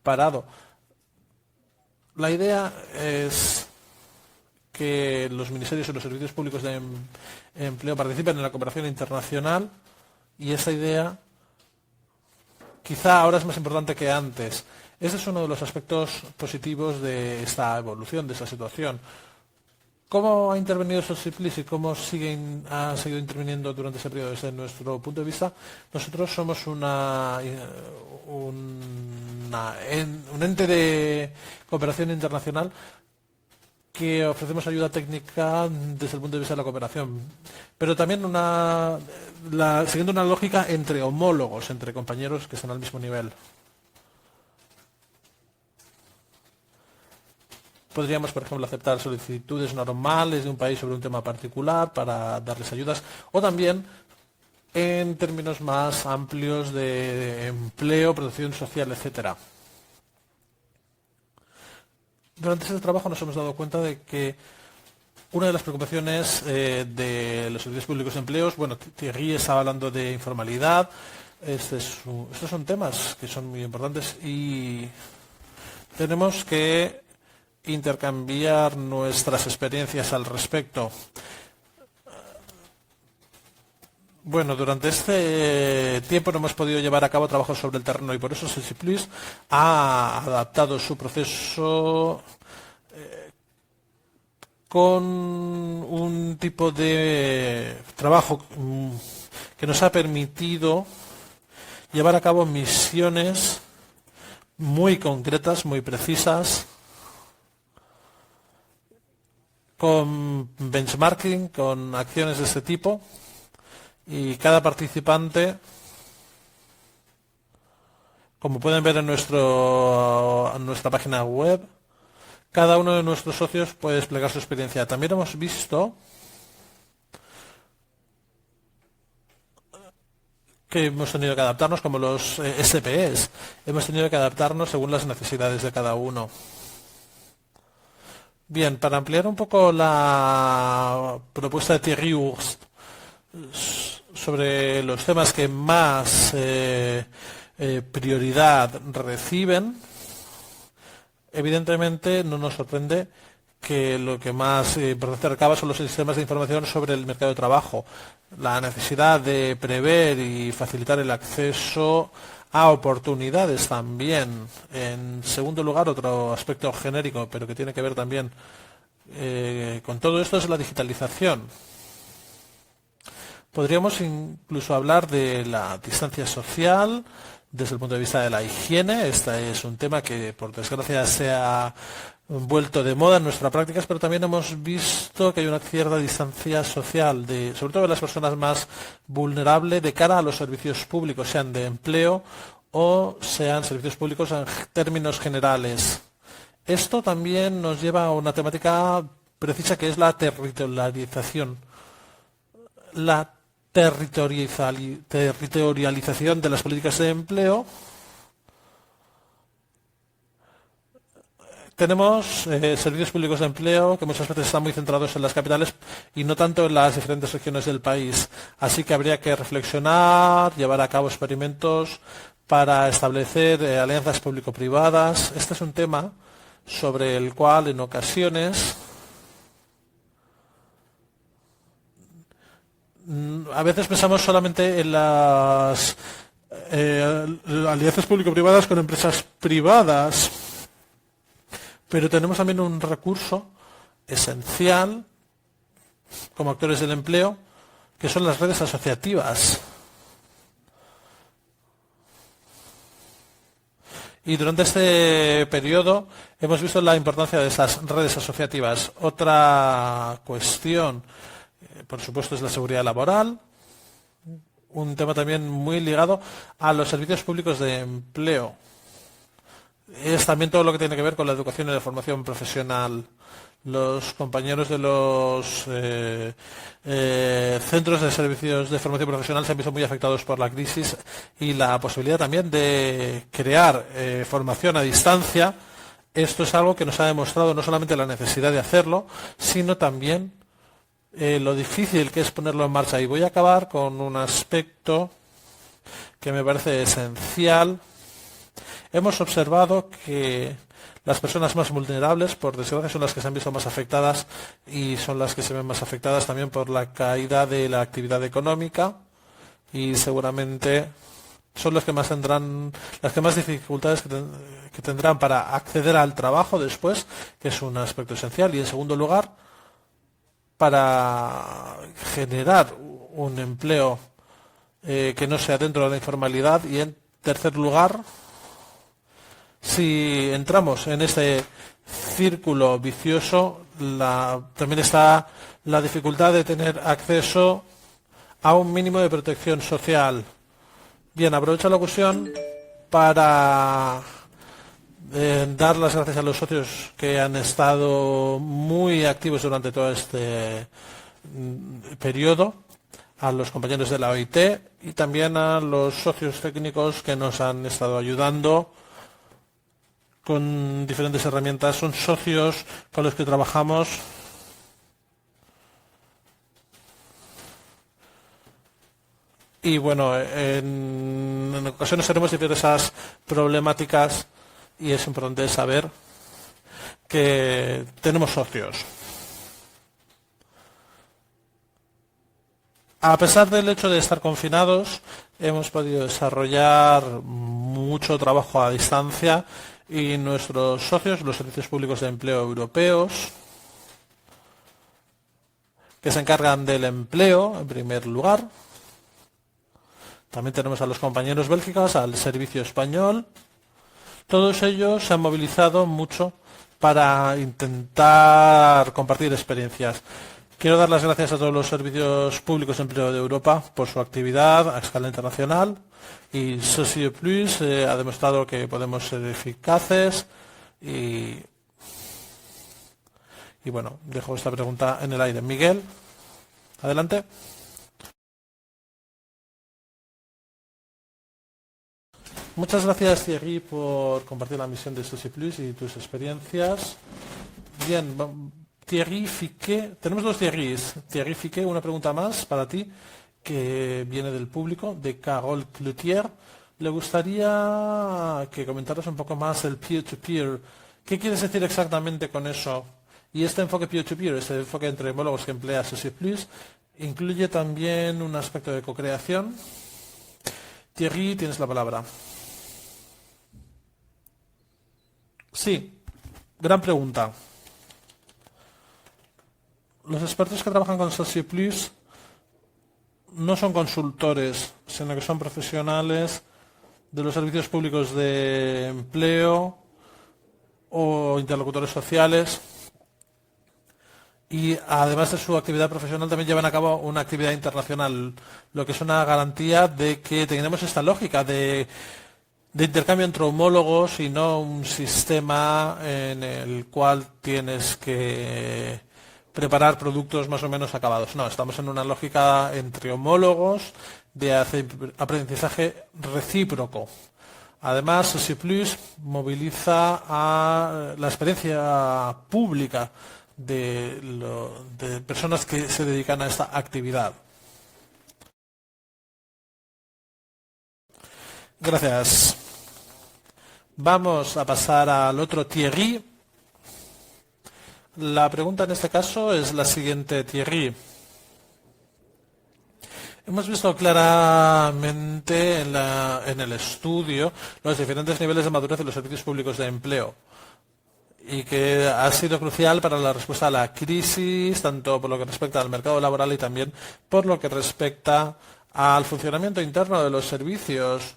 parado. La idea es que los ministerios y los servicios públicos de empleo participen en la cooperación internacional, y esa idea quizá ahora es más importante que antes. Ese es uno de los aspectos positivos de esta evolución, de esta situación. ¿Cómo ha intervenido SocioPlus y cómo ha seguido interviniendo durante ese periodo? Desde nuestro punto de vista, nosotros somos un ente de cooperación internacional que ofrecemos ayuda técnica desde el punto de vista de la cooperación, pero también siguiendo una lógica entre homólogos, entre compañeros que están al mismo nivel. Podríamos, por ejemplo, aceptar solicitudes normales de un país sobre un tema particular para darles ayudas, o también en términos más amplios de empleo, protección social, etcétera. Durante este trabajo nos hemos dado cuenta de que una de las preocupaciones de los servicios públicos de empleos, bueno, Thierry estaba hablando de informalidad, estos son temas que son muy importantes y tenemos que intercambiar nuestras experiencias al respecto. Bueno, durante este tiempo no hemos podido llevar a cabo trabajos sobre el terreno y por eso SocioPlus ha adaptado su proceso con un tipo de trabajo que nos ha permitido llevar a cabo misiones muy concretas, muy precisas, con benchmarking, con acciones de este tipo, y cada participante, como pueden ver en nuestra página web, cada uno de nuestros socios puede desplegar su experiencia. También hemos visto que hemos tenido que adaptarnos, como los SPS, hemos tenido que adaptarnos según las necesidades de cada uno. Bien, para ampliar un poco la propuesta de Thierry Hurst sobre los temas que más prioridad reciben, evidentemente no nos sorprende que lo que más importancia recaba son los sistemas de información sobre el mercado de trabajo, la necesidad de prever y facilitar el acceso a oportunidades también. En segundo lugar, otro aspecto genérico, pero que tiene que ver también con todo esto, es la digitalización. Podríamos incluso hablar de la distancia social desde el punto de vista de la higiene. Este es un tema que, por desgracia, se ha vuelto de moda en nuestras prácticas, pero también hemos visto que hay una cierta distancia social, sobre todo de las personas más vulnerables, de cara a los servicios públicos, sean de empleo o sean servicios públicos en términos generales. Esto también nos lleva a una temática precisa, que es la territorialización. La territorialización de las políticas de empleo tenemos servicios públicos de empleo que muchas veces están muy centrados en las capitales y no tanto en las diferentes regiones del país. Así que habría que reflexionar, llevar a cabo experimentos para establecer alianzas público-privadas. Este es un tema sobre el cual en ocasiones a veces pensamos solamente en las alianzas público-privadas con empresas privadas, pero tenemos también un recurso esencial como actores del empleo, que son las redes asociativas. Y durante este periodo hemos visto la importancia de esas redes asociativas. Otra cuestión, por supuesto, es la seguridad laboral, un tema también muy ligado a los servicios públicos de empleo. Es también todo lo que tiene que ver con la educación y la formación profesional. Los compañeros de los centros de servicios de formación profesional se han visto muy afectados por la crisis y la posibilidad también de crear formación a distancia. Esto es algo que nos ha demostrado no solamente la necesidad de hacerlo, sino también lo difícil que es ponerlo en marcha. Y voy a acabar con un aspecto que me parece esencial. Hemos observado que las personas más vulnerables, por desgracia, son las que se han visto más afectadas y son las que se ven más afectadas también por la caída de la actividad económica, y seguramente son las que más tendrán, las que más dificultades que tendrán para acceder al trabajo después, que es un aspecto esencial, y en segundo lugar, para generar un empleo que no sea dentro de la informalidad, y en tercer lugar, si entramos en este círculo vicioso, también está la dificultad de tener acceso a un mínimo de protección social. Bien, aprovecho la ocasión para dar las gracias a los socios que han estado muy activos durante todo este periodo, a los compañeros de la OIT y también a los socios técnicos que nos han estado ayudando con diferentes herramientas. Son socios con los que trabajamos y bueno, en ocasiones tenemos diversas problemáticas y es importante saber que tenemos socios. A pesar del hecho de estar confinados, hemos podido desarrollar mucho trabajo a distancia y nuestros socios, los servicios públicos de empleo europeos, que se encargan del empleo en primer lugar. También tenemos a los compañeros bélgicos, al servicio español. Todos ellos se han movilizado mucho para intentar compartir experiencias. Quiero dar las gracias a todos los servicios públicos de empleo de Europa por su actividad a escala internacional, y Socio Plus ha demostrado que podemos ser eficaces y bueno, dejo esta pregunta en el aire. Miguel, adelante. Muchas gracias, Thierry, por compartir la misión de Socio Plus y tus experiencias. Bien, Thierry Fiquet, tenemos dos Thierrys. Thierry Fiquet, una pregunta más para ti, que viene del público, de Carole Cloutier. Le gustaría que comentaras un poco más el peer-to-peer. ¿Qué quieres decir exactamente con eso? Y este enfoque peer-to-peer, este enfoque entre homólogos que emplea Socio Plus, ¿incluye también un aspecto de co-creación? Thierry, tienes la palabra. Sí, gran pregunta. Los expertos que trabajan con Socio Plus no son consultores, sino que son profesionales de los servicios públicos de empleo o interlocutores sociales, y además de su actividad profesional también llevan a cabo una actividad internacional, lo que es una garantía de que tengamos esta lógica de intercambio entre homólogos y no un sistema en el cual tienes que preparar productos más o menos acabados. No, estamos en una lógica entre homólogos de aprendizaje recíproco. Además, SOSI Plus moviliza a la experiencia pública de personas que se dedican a esta actividad. Gracias. Vamos a pasar al otro Thierry. La pregunta en este caso es la siguiente, Thierry. Hemos visto claramente en el estudio los diferentes niveles de madurez de los servicios públicos de empleo y que ha sido crucial para la respuesta a la crisis, tanto por lo que respecta al mercado laboral y también por lo que respecta al funcionamiento interno de los servicios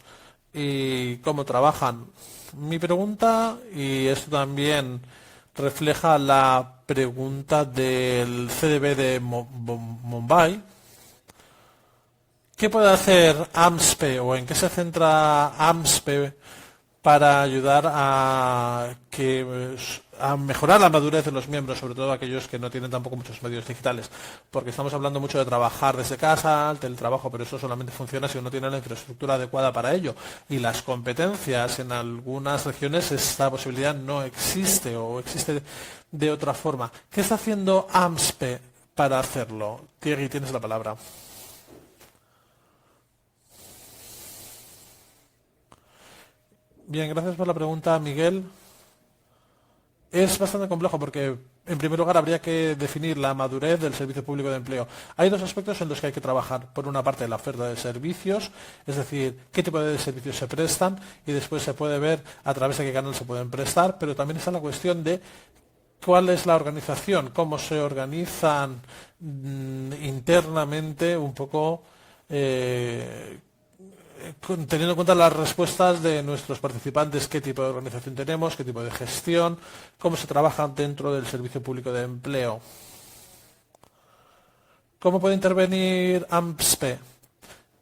y cómo trabajan. Mi pregunta, y esto también refleja la pregunta del CDB de Mumbai, ¿qué puede hacer AMSPE o en qué se centra AMSPE para ayudar a mejorar la madurez de los miembros, sobre todo aquellos que no tienen tampoco muchos medios digitales? Porque estamos hablando mucho de trabajar desde casa, el teletrabajo, pero eso solamente funciona si uno tiene la infraestructura adecuada para ello. Y las competencias, en algunas regiones esta posibilidad no existe o existe de otra forma. ¿Qué está haciendo AMSPE para hacerlo? Thierry, tienes la palabra. Bien, gracias por la pregunta, Miguel. Es bastante complejo porque, en primer lugar, habría que definir la madurez del servicio público de empleo. Hay dos aspectos en los que hay que trabajar. Por una parte, la oferta de servicios, es decir, qué tipo de servicios se prestan, y después se puede ver a través de qué canal se pueden prestar, pero también está la cuestión de cuál es la organización, cómo se organizan internamente un poco, teniendo en cuenta las respuestas de nuestros participantes, qué tipo de organización tenemos, qué tipo de gestión, cómo se trabaja dentro del servicio público de empleo. ¿Cómo puede intervenir AMSPE?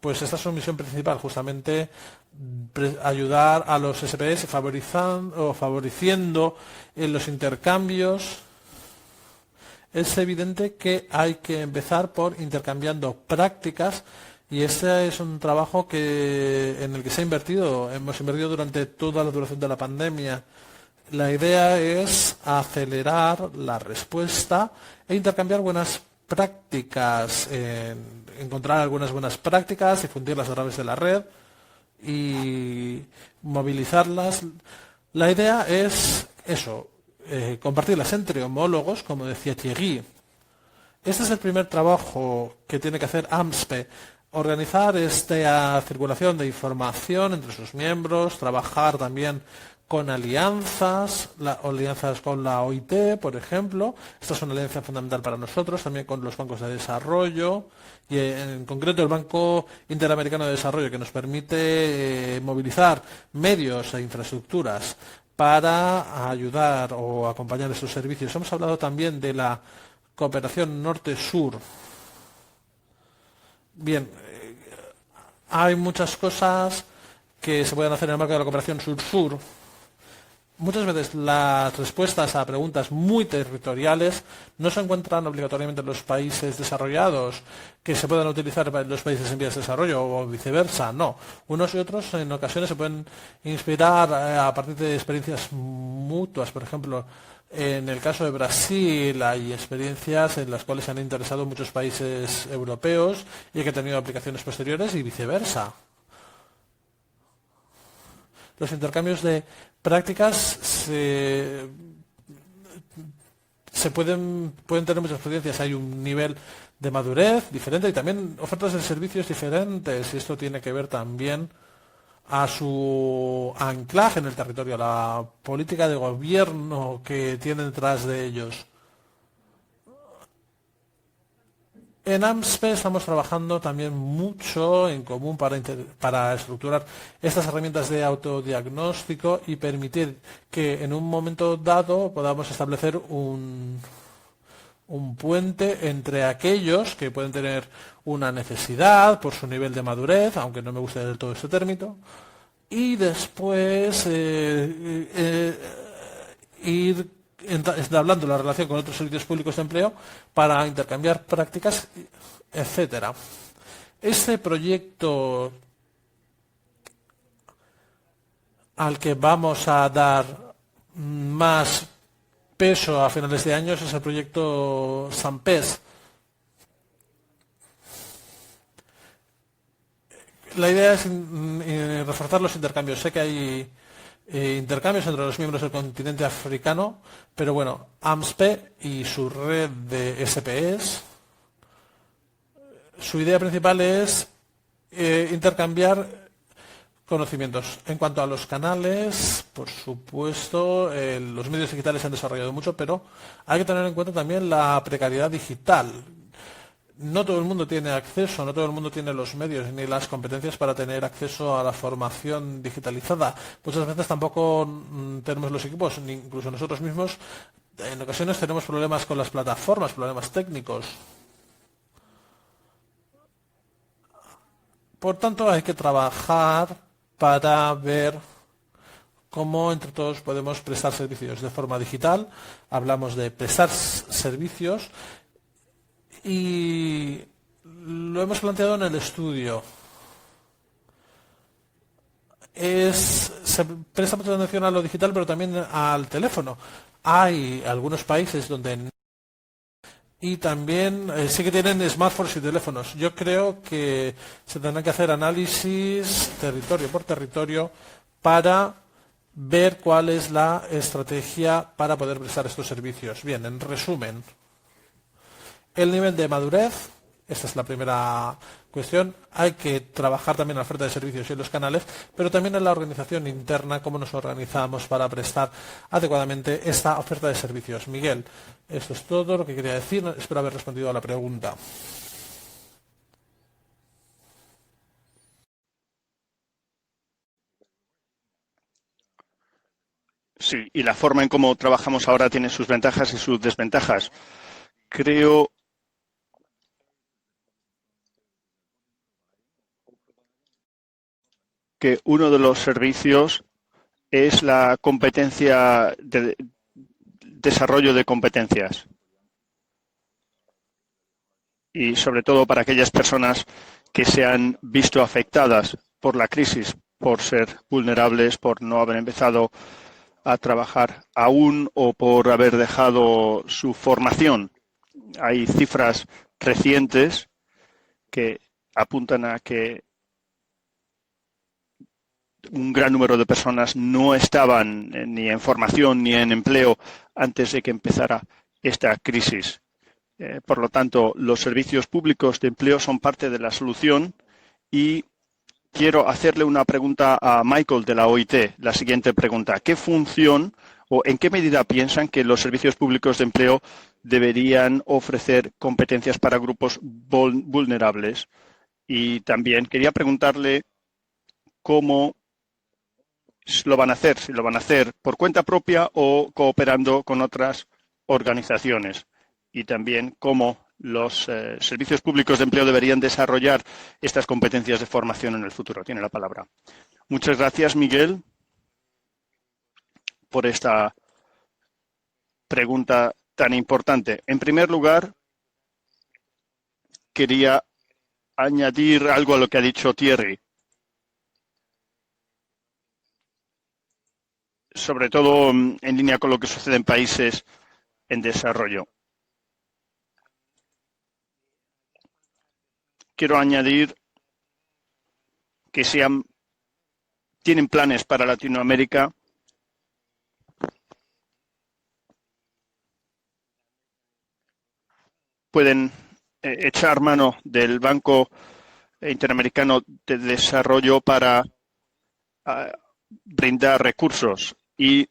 Pues esta es su misión principal, justamente ayudar a los SPS favoreciendo los intercambios. Es evidente que hay que empezar por intercambiando prácticas. Y este es un trabajo en el que hemos invertido durante toda la duración de la pandemia. La idea es acelerar la respuesta e intercambiar buenas prácticas, encontrar algunas buenas prácticas, difundirlas a través de la red y movilizarlas. La idea es eso, compartirlas entre homólogos, como decía Thierry. Este es el primer trabajo que tiene que hacer AMSPE. Organizar esta circulación de información entre sus miembros, trabajar también con alianzas con la OIT, por ejemplo. Esta es una alianza fundamental para nosotros, también con los bancos de desarrollo, y en concreto el Banco Interamericano de Desarrollo, que nos permite movilizar medios e infraestructuras para ayudar o acompañar estos servicios. Hemos hablado también de la cooperación norte-sur. Bien, hay muchas cosas que se pueden hacer en el marco de la cooperación sur-sur. Muchas veces las respuestas a preguntas muy territoriales no se encuentran obligatoriamente en los países desarrollados, que se puedan utilizar en los países en vías de desarrollo o viceversa. No, unos y otros en ocasiones se pueden inspirar a partir de experiencias mutuas. Por ejemplo, en el caso de Brasil hay experiencias en las cuales se han interesado muchos países europeos y que han tenido aplicaciones posteriores y viceversa. Los intercambios de prácticas se pueden tener muchas experiencias. Hay un nivel de madurez diferente y también ofertas de servicios diferentes, y esto tiene que ver también a su anclaje en el territorio, a la política de gobierno que tienen detrás de ellos. En AMSPE estamos trabajando también mucho en común para estructurar estas herramientas de autodiagnóstico y permitir que en un momento dado podamos establecer un puente entre aquellos que pueden tener una necesidad por su nivel de madurez, aunque no me guste del todo este término, y después ir entablando la relación con otros servicios públicos de empleo para intercambiar prácticas, etcétera. Este proyecto al que vamos a dar más peso a finales de año es el proyecto SAMPES. La idea es reforzar los intercambios. Sé que hay intercambios entre los miembros del continente africano, pero bueno, AMSPE y su red de SPS, su idea principal es intercambiar conocimientos. En cuanto a los canales, por supuesto, los medios digitales se han desarrollado mucho, pero hay que tener en cuenta también la precariedad digital. No todo el mundo tiene acceso, no todo el mundo tiene los medios ni las competencias para tener acceso a la formación digitalizada. Muchas veces tampoco tenemos los equipos, ni incluso nosotros mismos. En ocasiones tenemos problemas con las plataformas, problemas técnicos. Por tanto, hay que trabajar para ver cómo entre todos podemos prestar servicios de forma digital. Hablamos de prestar servicios y lo hemos planteado en el estudio. Se presta mucha atención a lo digital, pero también al teléfono. Hay algunos países donde y también sí que tienen smartphones y teléfonos. Yo creo que se tendrán que hacer análisis territorio por territorio para ver cuál es la estrategia para poder prestar estos servicios. Bien, en resumen, el nivel de madurez, esta es la primera cuestión. Hay que trabajar también en la oferta de servicios y en los canales, pero también en la organización interna, cómo nos organizamos para prestar adecuadamente esta oferta de servicios. Miguel, esto es todo lo que quería decir. Espero haber respondido a la pregunta. Sí, y la forma en cómo trabajamos ahora tiene sus ventajas y sus desventajas. Creo que uno de los servicios es la competencia de desarrollo de competencias. Y sobre todo para aquellas personas que se han visto afectadas por la crisis, por ser vulnerables, por no haber empezado a trabajar aún o por haber dejado su formación. Hay cifras recientes que apuntan a que un gran número de personas no estaban ni en formación ni en empleo antes de que empezara esta crisis. Por lo tanto, los servicios públicos de empleo son parte de la solución y quiero hacerle una pregunta a Michael de la OIT. La siguiente pregunta. ¿Qué función o en qué medida piensan que los servicios públicos de empleo deberían ofrecer competencias para grupos vulnerables? Y también quería preguntarle cómo lo van a hacer, si lo van a hacer por cuenta propia o cooperando con otras organizaciones. Y también cómo los servicios públicos de empleo deberían desarrollar estas competencias de formación en el futuro. Tiene la palabra. Muchas gracias, Miguel, por esta pregunta tan importante. En primer lugar, quería añadir algo a lo que ha dicho Thierry. Sobre todo en línea con lo que sucede en países en desarrollo. Quiero añadir que tienen planes para Latinoamérica, pueden echar mano del Banco Interamericano de Desarrollo para brindar recursos. Y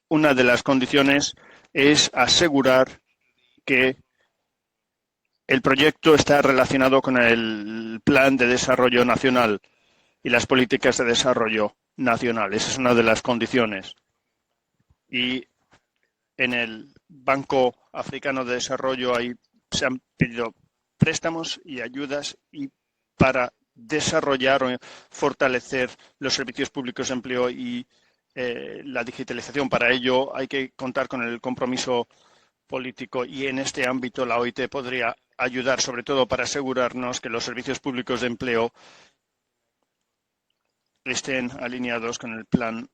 una de las condiciones es asegurar que el proyecto está relacionado con el Plan de Desarrollo Nacional y las políticas de desarrollo nacional. Esa es una de las condiciones. Y en el Banco Africano de Desarrollo ahí se han pedido préstamos y ayudas y para desarrollar o fortalecer los servicios públicos de empleo y la digitalización. Para ello hay que contar con el compromiso político y en este ámbito la OIT podría ayudar, sobre todo para asegurarnos que los servicios públicos de empleo estén alineados con el plan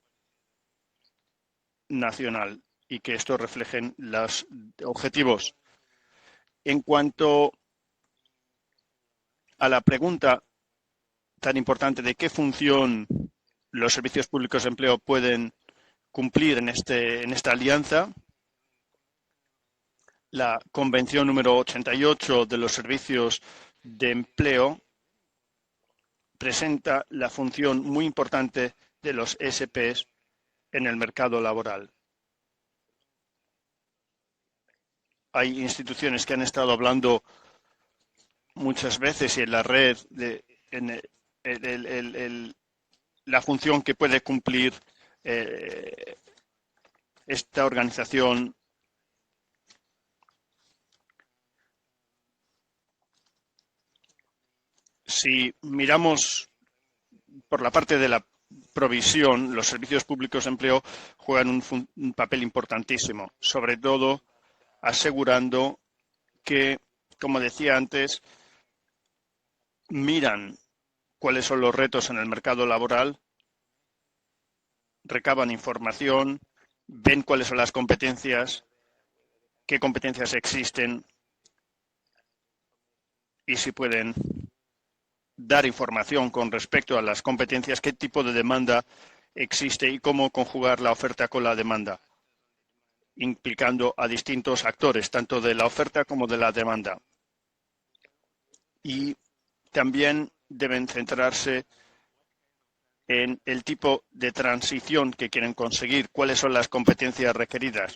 nacional y que esto reflejen los objetivos. En cuanto a la pregunta tan importante de qué función los servicios públicos de empleo pueden cumplir en esta alianza, la Convención número 88 de los servicios de empleo presenta la función muy importante de los SPS en el mercado laboral. Hay instituciones que han estado hablando muchas veces y en la red de la función que puede cumplir esta organización. Si miramos por la parte de la provisión, los servicios públicos de empleo juegan un papel importantísimo, sobre todo asegurando que, como decía antes, miran cuáles son los retos en el mercado laboral, recaban información, ven cuáles son las competencias, qué competencias existen y si pueden dar información con respecto a las competencias, qué tipo de demanda existe y cómo conjugar la oferta con la demanda, implicando a distintos actores, tanto de la oferta como de la demanda. Y también deben centrarse en el tipo de transición que quieren conseguir, cuáles son las competencias requeridas,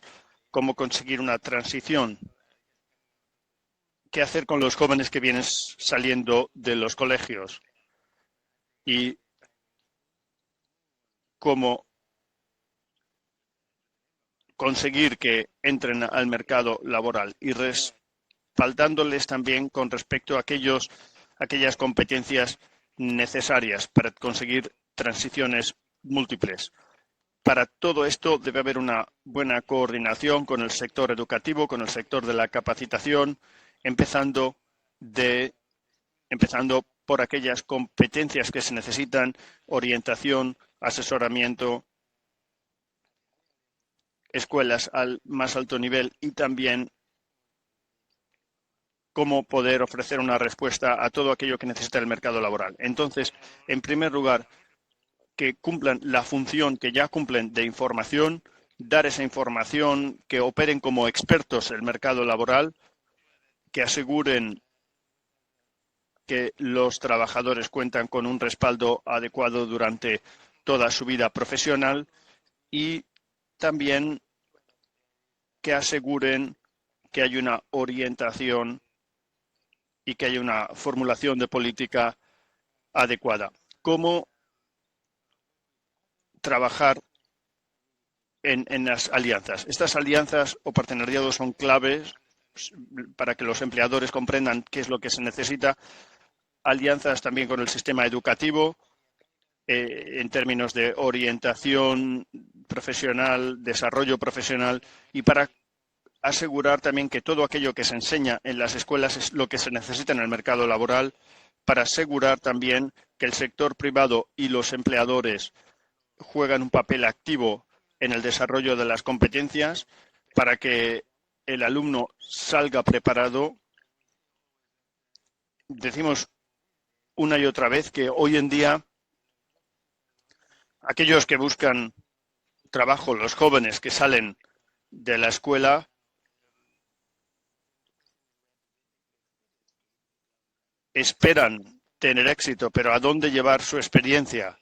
cómo conseguir una transición, qué hacer con los jóvenes que vienen saliendo de los colegios y cómo conseguir que entren al mercado laboral y respaldándoles también con respecto a aquellas competencias necesarias para conseguir transiciones múltiples. Para todo esto debe haber una buena coordinación con el sector educativo, con el sector de la capacitación, empezando por aquellas competencias que se necesitan, orientación, asesoramiento, escuelas al más alto nivel y también cómo poder ofrecer una respuesta a todo aquello que necesita el mercado laboral. Entonces, en primer lugar, que cumplan la función que ya cumplen de información, dar esa información, que operen como expertos en el mercado laboral, que aseguren que los trabajadores cuentan con un respaldo adecuado durante toda su vida profesional y también que aseguren que hay una orientación y que hay una formulación de política adecuada. ¿Cómo trabajar en las alianzas? Estas alianzas o partenariados son claves para que los empleadores comprendan qué es lo que se necesita. Alianzas también con el sistema educativo, en términos de orientación profesional, desarrollo profesional y para asegurar también que todo aquello que se enseña en las escuelas es lo que se necesita en el mercado laboral, para asegurar también que el sector privado y los empleadores juegan un papel activo en el desarrollo de las competencias, para que el alumno salga preparado. Decimos una y otra vez que hoy en día aquellos que buscan trabajo, los jóvenes que salen de la escuela, esperan tener éxito, pero ¿a dónde llevar su experiencia?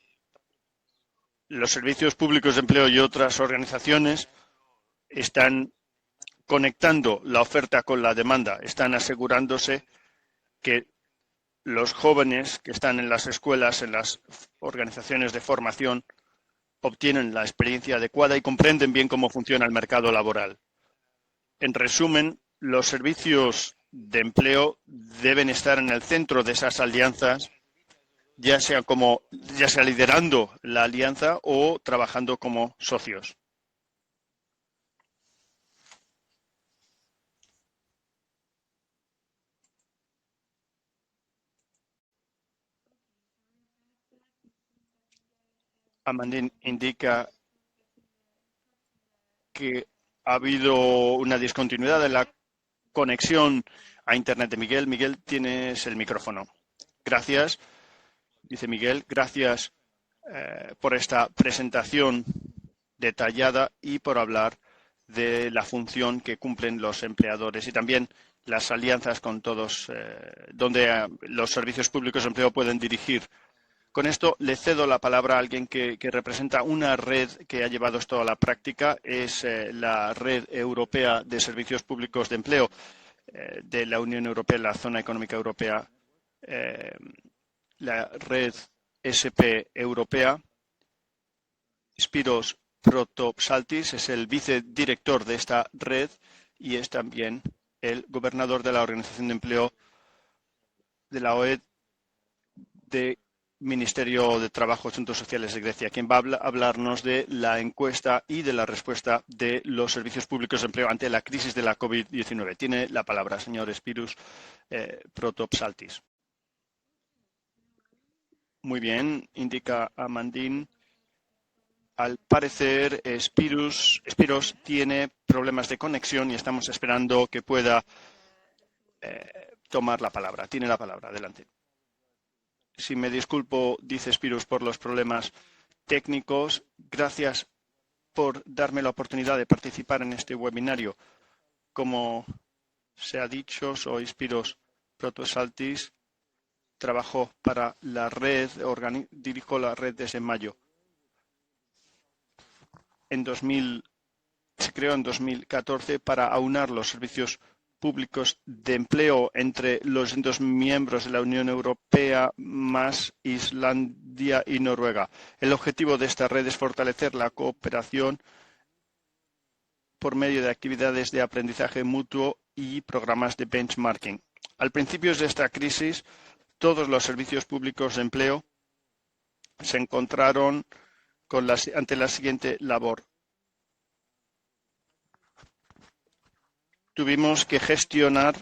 Los servicios públicos de empleo y otras organizaciones están conectando la oferta con la demanda, están asegurándose que los jóvenes que están en las escuelas, en las organizaciones de formación, obtienen la experiencia adecuada y comprenden bien cómo funciona el mercado laboral. En resumen, los servicios de empleo deben estar en el centro de esas alianzas, ya sea liderando la alianza o trabajando como socios. Amandine indica que ha habido una discontinuidad de la conexión a Internet de Miguel. Miguel, tienes el micrófono. Gracias, dice Miguel. Gracias por esta presentación detallada y por hablar de la función que cumplen los empleadores y también las alianzas con todos, donde los servicios públicos de empleo pueden dirigir. Con esto le cedo la palabra a alguien que representa una red que ha llevado esto a la práctica. Es la Red Europea de Servicios Públicos de Empleo de la Unión Europea, la Zona Económica Europea, la Red SP Europea. Spiros Protopsaltis es el vicedirector de esta red y es también el gobernador de la Organización de Empleo de la OED de Ministerio de Trabajo y Asuntos Sociales de Grecia, quien va a hablarnos de la encuesta y de la respuesta de los servicios públicos de empleo ante la crisis de la COVID-19. Tiene la palabra, señor Spiros Protopsaltis. Muy bien, indica Amandine. Al parecer, Spiros tiene problemas de conexión y estamos esperando que pueda tomar la palabra. Tiene la palabra. Adelante. Si me disculpo, dice Spiros, por los problemas técnicos. Gracias por darme la oportunidad de participar en este webinario. Como se ha dicho, soy Spiros Protopsaltis. Trabajo para la red, dirijo la red desde mayo. Se creó en 2014 para aunar los servicios públicos de empleo entre los distintos miembros de la Unión Europea más Islandia y Noruega. El objetivo de esta red es fortalecer la cooperación por medio de actividades de aprendizaje mutuo y programas de benchmarking. Al principio de esta crisis, todos los servicios públicos de empleo se encontraron ante la siguiente labor. Tuvimos que gestionar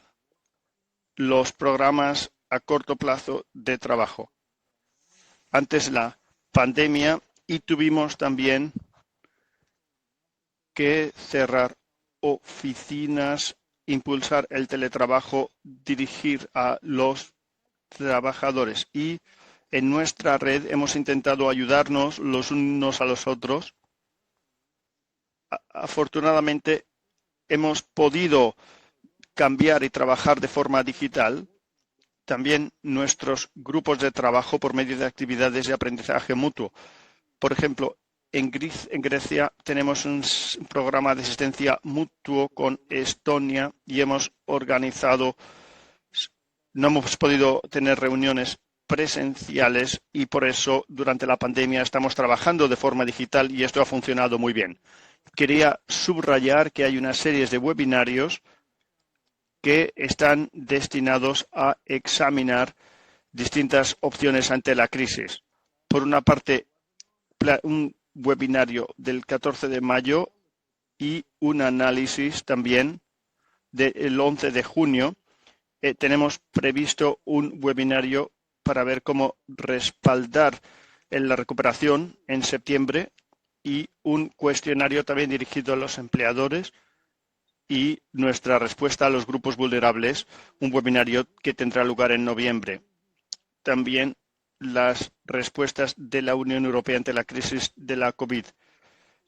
los programas a corto plazo de trabajo antes de la pandemia y tuvimos también que cerrar oficinas, impulsar el teletrabajo, dirigir a los trabajadores y en nuestra red hemos intentado ayudarnos los unos a los otros. Afortunadamente, hemos podido cambiar y trabajar de forma digital. También nuestros grupos de trabajo por medio de actividades de aprendizaje mutuo. Por ejemplo, en Grecia tenemos un programa de asistencia mutuo con Estonia y hemos organizado, no hemos podido tener reuniones presenciales y por eso durante la pandemia estamos trabajando de forma digital y esto ha funcionado muy bien. Quería subrayar que hay una serie de webinarios que están destinados a examinar distintas opciones ante la crisis. Por una parte, un webinario del 14 de mayo y un análisis también del 11 de junio. Tenemos previsto un webinario para ver cómo respaldar en la recuperación en septiembre y un cuestionario también dirigido a los empleadores y nuestra respuesta a los grupos vulnerables, un webinario que tendrá lugar en noviembre. También las respuestas de la Unión Europea ante la crisis de la COVID.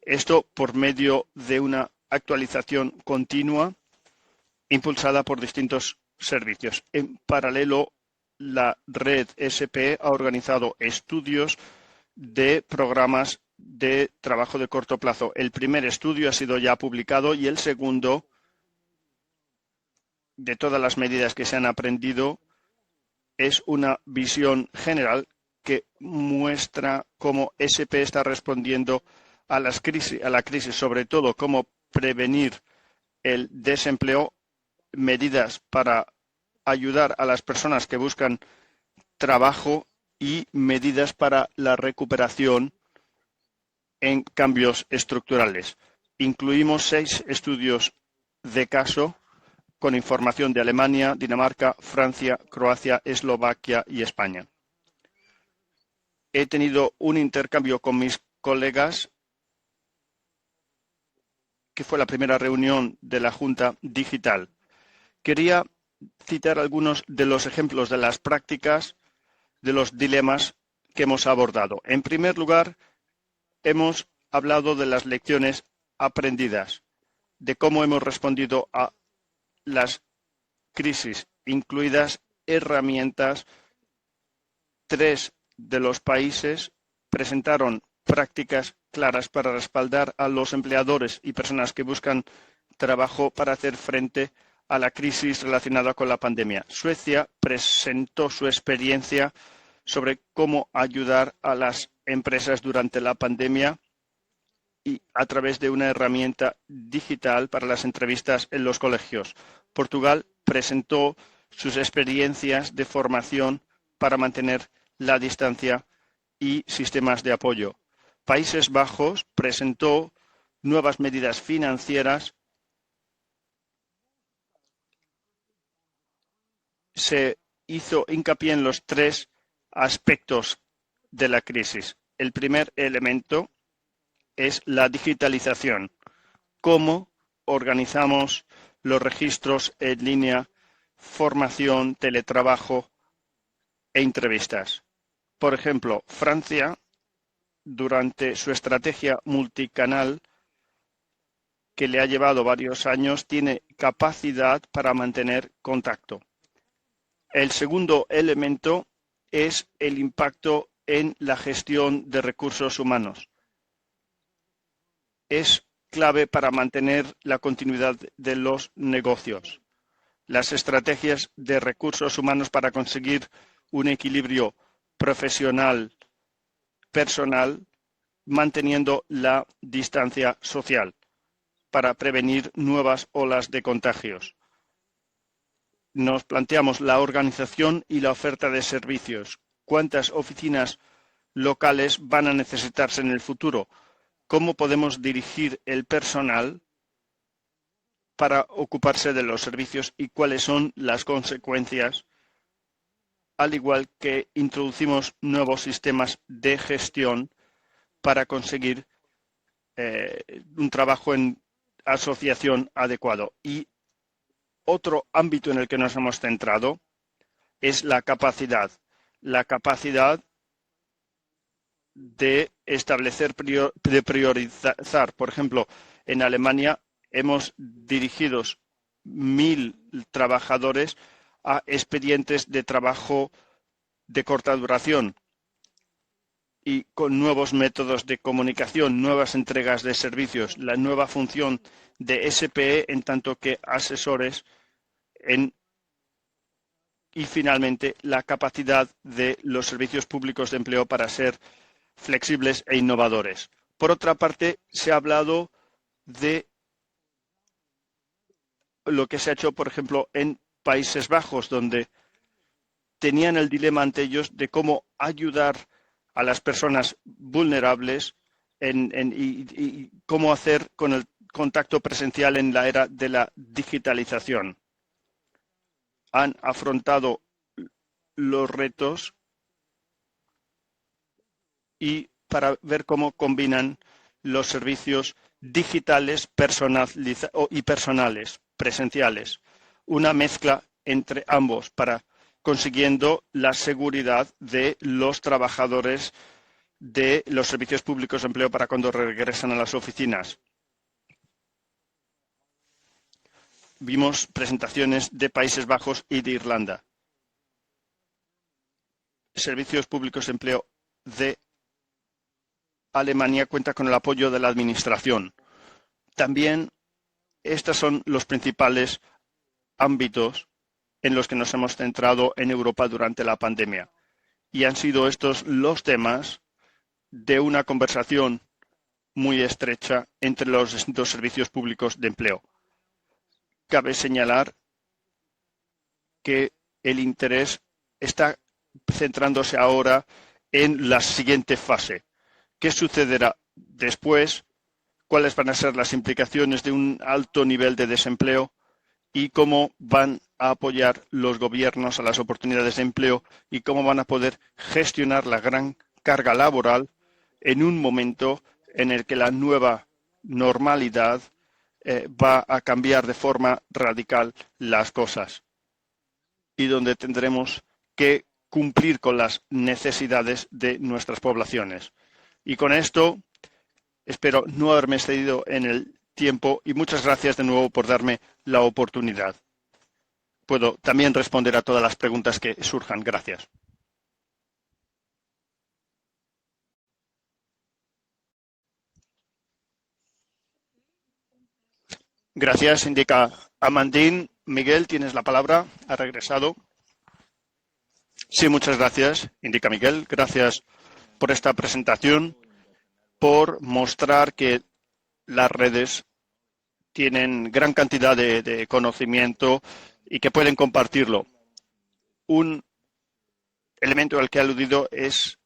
Esto por medio de una actualización continua impulsada por distintos servicios. En paralelo, la red SP ha organizado estudios de programas de trabajo de corto plazo. El primer estudio ha sido ya publicado y el segundo, de todas las medidas que se han aprendido, es una visión general que muestra cómo SP está respondiendo a la crisis, sobre todo cómo prevenir el desempleo, medidas para ayudar a las personas que buscan trabajo y medidas para la recuperación en cambios estructurales. Incluimos 6 estudios de caso con información de Alemania, Dinamarca, Francia, Croacia, Eslovaquia y España. he tenido un intercambio con mis colegas, que fue la primera reunión de la Junta Digital. Quería citar algunos de los ejemplos de las prácticas, de los dilemas que hemos abordado. En primer lugar, hemos hablado de las lecciones aprendidas, de cómo hemos respondido a las crisis, incluidas herramientas. 3 de los países presentaron prácticas claras para respaldar a los empleadores y personas que buscan trabajo para hacer frente a la crisis relacionada con la pandemia. Suecia presentó su experiencia sobre cómo ayudar a las empresas durante la pandemia y a través de una herramienta digital para las entrevistas en los colegios. Portugal presentó sus experiencias de formación para mantener la distancia y sistemas de apoyo. Países Bajos presentó nuevas medidas financieras. Se hizo hincapié en los 3 aspectos de la crisis. El primer elemento es la digitalización. Cómo organizamos los registros en línea, formación, teletrabajo e entrevistas. Por ejemplo, Francia, durante su estrategia multicanal, que le ha llevado varios años, tiene capacidad para mantener contacto. El segundo elemento es el impacto en la gestión de recursos humanos. Es clave para mantener la continuidad de los negocios. Las estrategias de recursos humanos para conseguir un equilibrio profesional, personal, manteniendo la distancia social para prevenir nuevas olas de contagios. Nos planteamos la organización y la oferta de servicios. ¿Cuántas oficinas locales van a necesitarse en el futuro? ¿Cómo podemos dirigir el personal para ocuparse de los servicios y cuáles son las consecuencias? Al igual que introducimos nuevos sistemas de gestión para conseguir un trabajo en asociación adecuado. Y otro ámbito en el que nos hemos centrado es la capacidad. La capacidad de establecer, de priorizar. Por ejemplo, en Alemania hemos dirigido 1.000 trabajadores a expedientes de trabajo de corta duración y con nuevos métodos de comunicación, nuevas entregas de servicios, la nueva función de SPE en tanto que asesores y finalmente la capacidad de los servicios públicos de empleo para ser flexibles e innovadores. Por otra parte, se ha hablado de lo que se ha hecho, por ejemplo, en Países Bajos, donde tenían el dilema ante ellos de cómo ayudar a las personas vulnerables y cómo hacer con el contacto presencial en la era de la digitalización. Han afrontado los retos y para ver cómo combinan los servicios digitales y personales, presenciales, una mezcla entre ambos para consiguiendo la seguridad de los trabajadores de los servicios públicos de empleo para cuando regresan a las oficinas. Vimos presentaciones de Países Bajos y de Irlanda. Servicios públicos de empleo de Alemania cuenta con el apoyo de la Administración. También estos son los principales ámbitos en los que nos hemos centrado en Europa durante la pandemia. Y han sido estos los temas de una conversación muy estrecha entre los distintos servicios públicos de empleo. Cabe señalar que el interés está centrándose ahora en la siguiente fase. ¿Qué sucederá después? ¿Cuáles van a ser las implicaciones de un alto nivel de desempleo? ¿Y cómo van a apoyar los gobiernos a las oportunidades de empleo? ¿Y cómo van a poder gestionar la gran carga laboral en un momento en el que la nueva normalidad va a cambiar de forma radical las cosas y donde tendremos que cumplir con las necesidades de nuestras poblaciones. Y con esto espero no haberme excedido en el tiempo y muchas gracias de nuevo por darme la oportunidad. Puedo también responder a todas las preguntas que surjan. Gracias. Gracias, indica Amandine. Miguel, tienes la palabra. Ha regresado. Sí, muchas gracias, indica Miguel. Gracias por esta presentación, por mostrar que las redes tienen gran cantidad de conocimiento y que pueden compartirlo. Un elemento al que he aludido es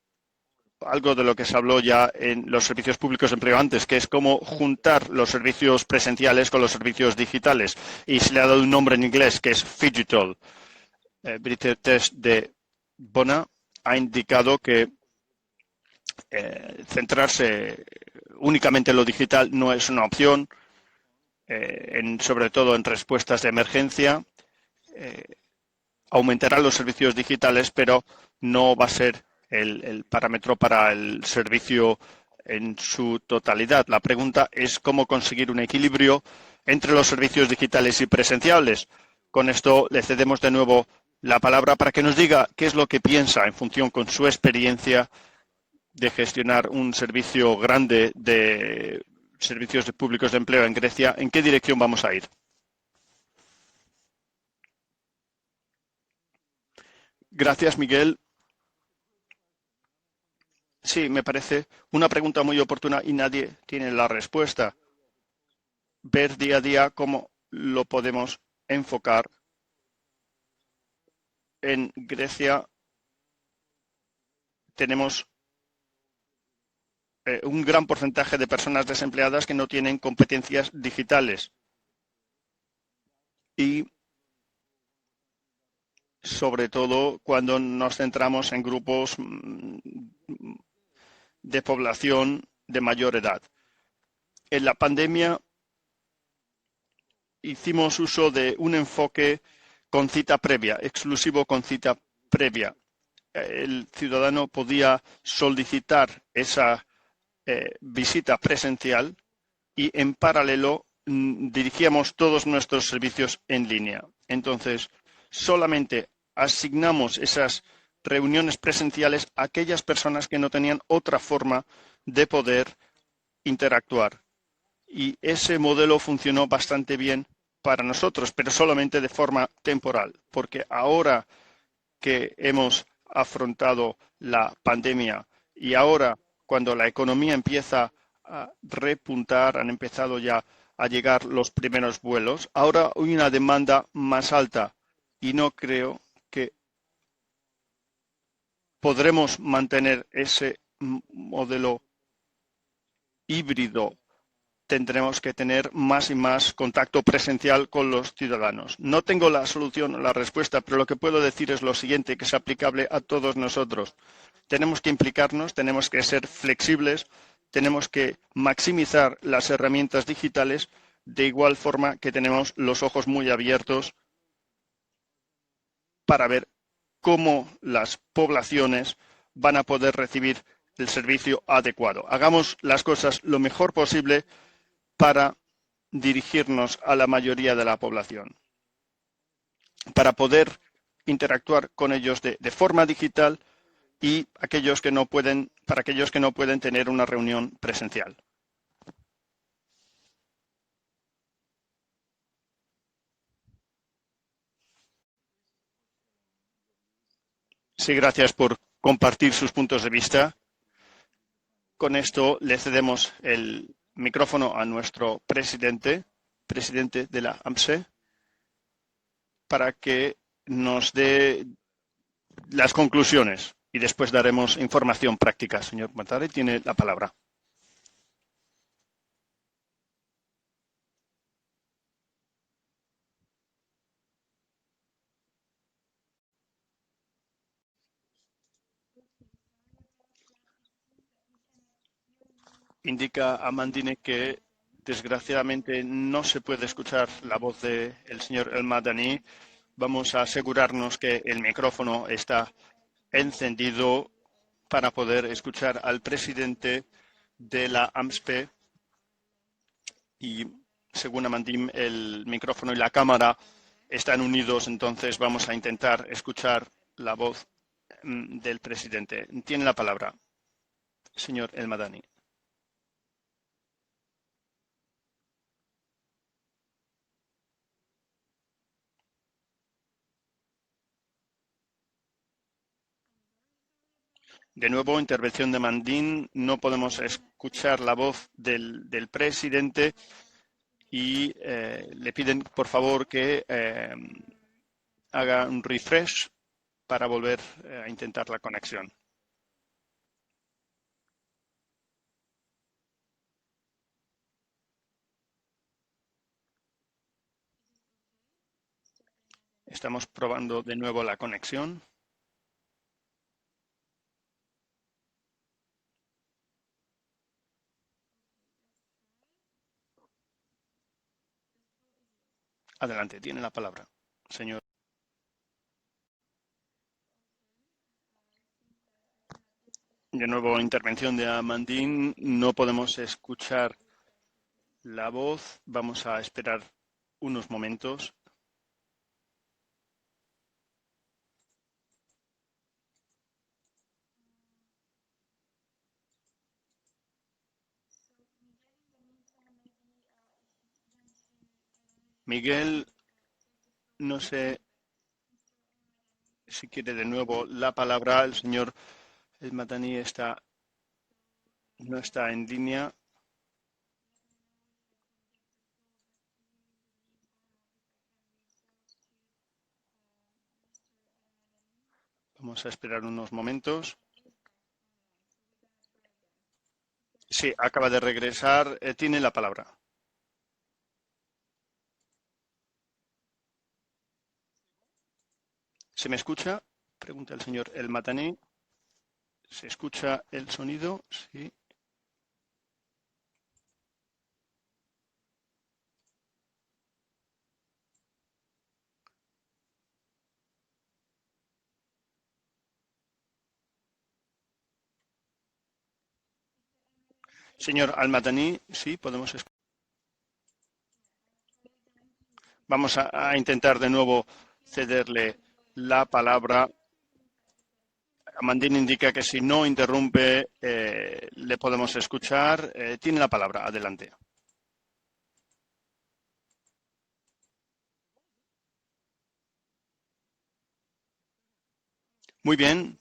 algo de lo que se habló ya en los servicios públicos de empleo antes, que es cómo juntar los servicios presenciales con los servicios digitales. Y se le ha dado un nombre en inglés, que es Phygital. Brigitte Test de Bona ha indicado que centrarse únicamente en lo digital no es una opción, sobre todo en respuestas de emergencia. Aumentarán los servicios digitales, pero no va a ser el parámetro para el servicio en su totalidad. La pregunta es cómo conseguir un equilibrio entre los servicios digitales y presenciales. Con esto le cedemos de nuevo la palabra para que nos diga qué es lo que piensa en función con su experiencia de gestionar un servicio grande de servicios públicos de empleo en Grecia. ¿En qué dirección vamos a ir? Gracias, Miguel. Sí, me parece una pregunta muy oportuna y nadie tiene la respuesta. Ver día a día cómo lo podemos enfocar. En Grecia tenemos un gran porcentaje de personas desempleadas que no tienen competencias digitales. Y sobre todo cuando nos centramos en grupos de población de mayor edad. En la pandemia hicimos uso de un enfoque con cita previa, exclusivo con cita previa. El ciudadano podía solicitar esa visita presencial y en paralelo dirigíamos todos nuestros servicios en línea. Entonces, solamente asignamos esas reuniones presenciales a aquellas personas que no tenían otra forma de poder interactuar. Y ese modelo funcionó bastante bien para nosotros, pero solamente de forma temporal, porque ahora que hemos afrontado la pandemia y ahora cuando la economía empieza a repuntar, han empezado ya a llegar los primeros vuelos, ahora hay una demanda más alta y no creo que podremos mantener ese modelo híbrido. Tendremos que tener más y más contacto presencial con los ciudadanos. No tengo la solución o la respuesta, pero lo que puedo decir es lo siguiente, que es aplicable a todos nosotros. Tenemos que implicarnos, tenemos que ser flexibles, tenemos que maximizar las herramientas digitales, de igual forma que tenemos los ojos muy abiertos para ver cómo las poblaciones van a poder recibir el servicio adecuado. Hagamos las cosas lo mejor posible para dirigirnos a la mayoría de la población, para poder interactuar con ellos de forma digital y para aquellos que no pueden tener una reunión presencial. Sí, gracias por compartir sus puntos de vista. Con esto le cedemos el micrófono a nuestro presidente de la AMSE, para que nos dé las conclusiones y después daremos información práctica. Señor Matare, tiene la palabra. indica Amandine que desgraciadamente no se puede escuchar la voz del señor El Madani. Vamos a asegurarnos que el micrófono está encendido para poder escuchar al presidente de la AMSPE y, según Amandim, el micrófono y la cámara están unidos, entonces vamos a intentar escuchar la voz del presidente. Tiene la palabra, señor El Madani. De nuevo, intervención de Mandín. No podemos escuchar la voz del presidente y le piden, por favor, que haga un refresh para volver a intentar la conexión. Estamos probando de nuevo la conexión. Adelante, tiene la palabra, señor. De nuevo, intervención de Amandín. No podemos escuchar la voz. Vamos a esperar unos momentos. Miguel, no sé si quiere de nuevo la palabra. El señor El Madani no está en línea. Vamos a esperar unos momentos. Sí, acaba de regresar. Tiene la palabra. ¿Se me escucha? Pregunta el señor El Madani. ¿Se escucha el sonido? Sí. Señor Al Madani, sí, podemos escuchar. Vamos a intentar de nuevo cederle la palabra. Amandine indica que si no interrumpe, le podemos escuchar. Tiene la palabra. Adelante. Muy bien.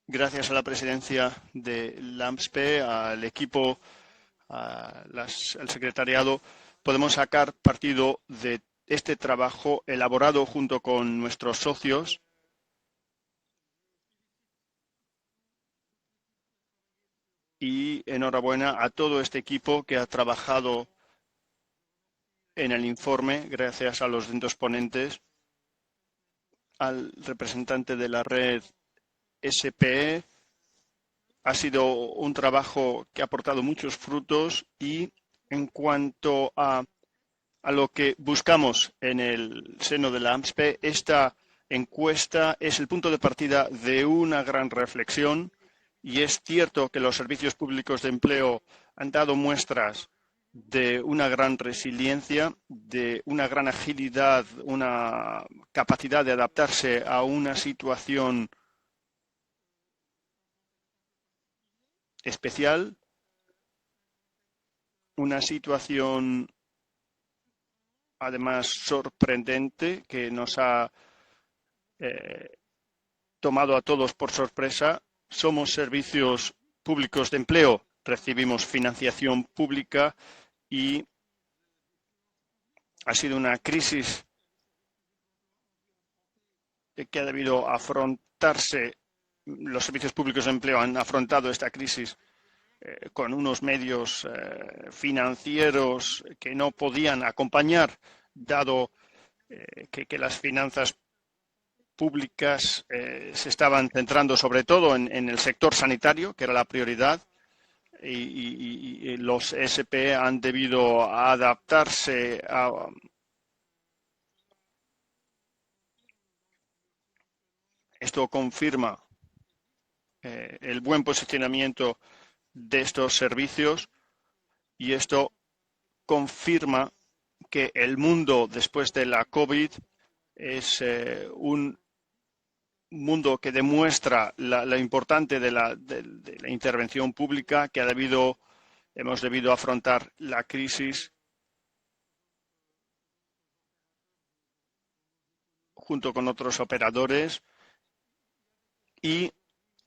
Gracias a la presidencia de la AMSPE, al equipo, al secretariado, podemos sacar partido de este trabajo elaborado junto con nuestros socios. Y enhorabuena a todo este equipo que ha trabajado en el informe, gracias a los distintos ponentes, al representante de la red SPE. Ha sido un trabajo que ha aportado muchos frutos y en cuanto a lo que buscamos en el seno de la AMSPE, esta encuesta es el punto de partida de una gran reflexión y es cierto que los servicios públicos de empleo han dado muestras de una gran resiliencia, de una gran agilidad, una capacidad de adaptarse a una situación especial, una situación además sorprendente que nos ha tomado a todos por sorpresa. Somos servicios públicos de empleo, recibimos financiación pública y ha sido una crisis que ha debido afrontarse. Los servicios públicos de empleo han afrontado esta crisis con unos medios financieros que no podían acompañar, dado que las finanzas públicas se estaban centrando sobre todo en el sector sanitario, que era la prioridad, y los ESP han debido adaptarse a esto. Confirma el buen posicionamiento de estos servicios, y esto confirma que el mundo después de la COVID es un mundo que demuestra lo importante de la intervención pública, que hemos debido afrontar la crisis junto con otros operadores, y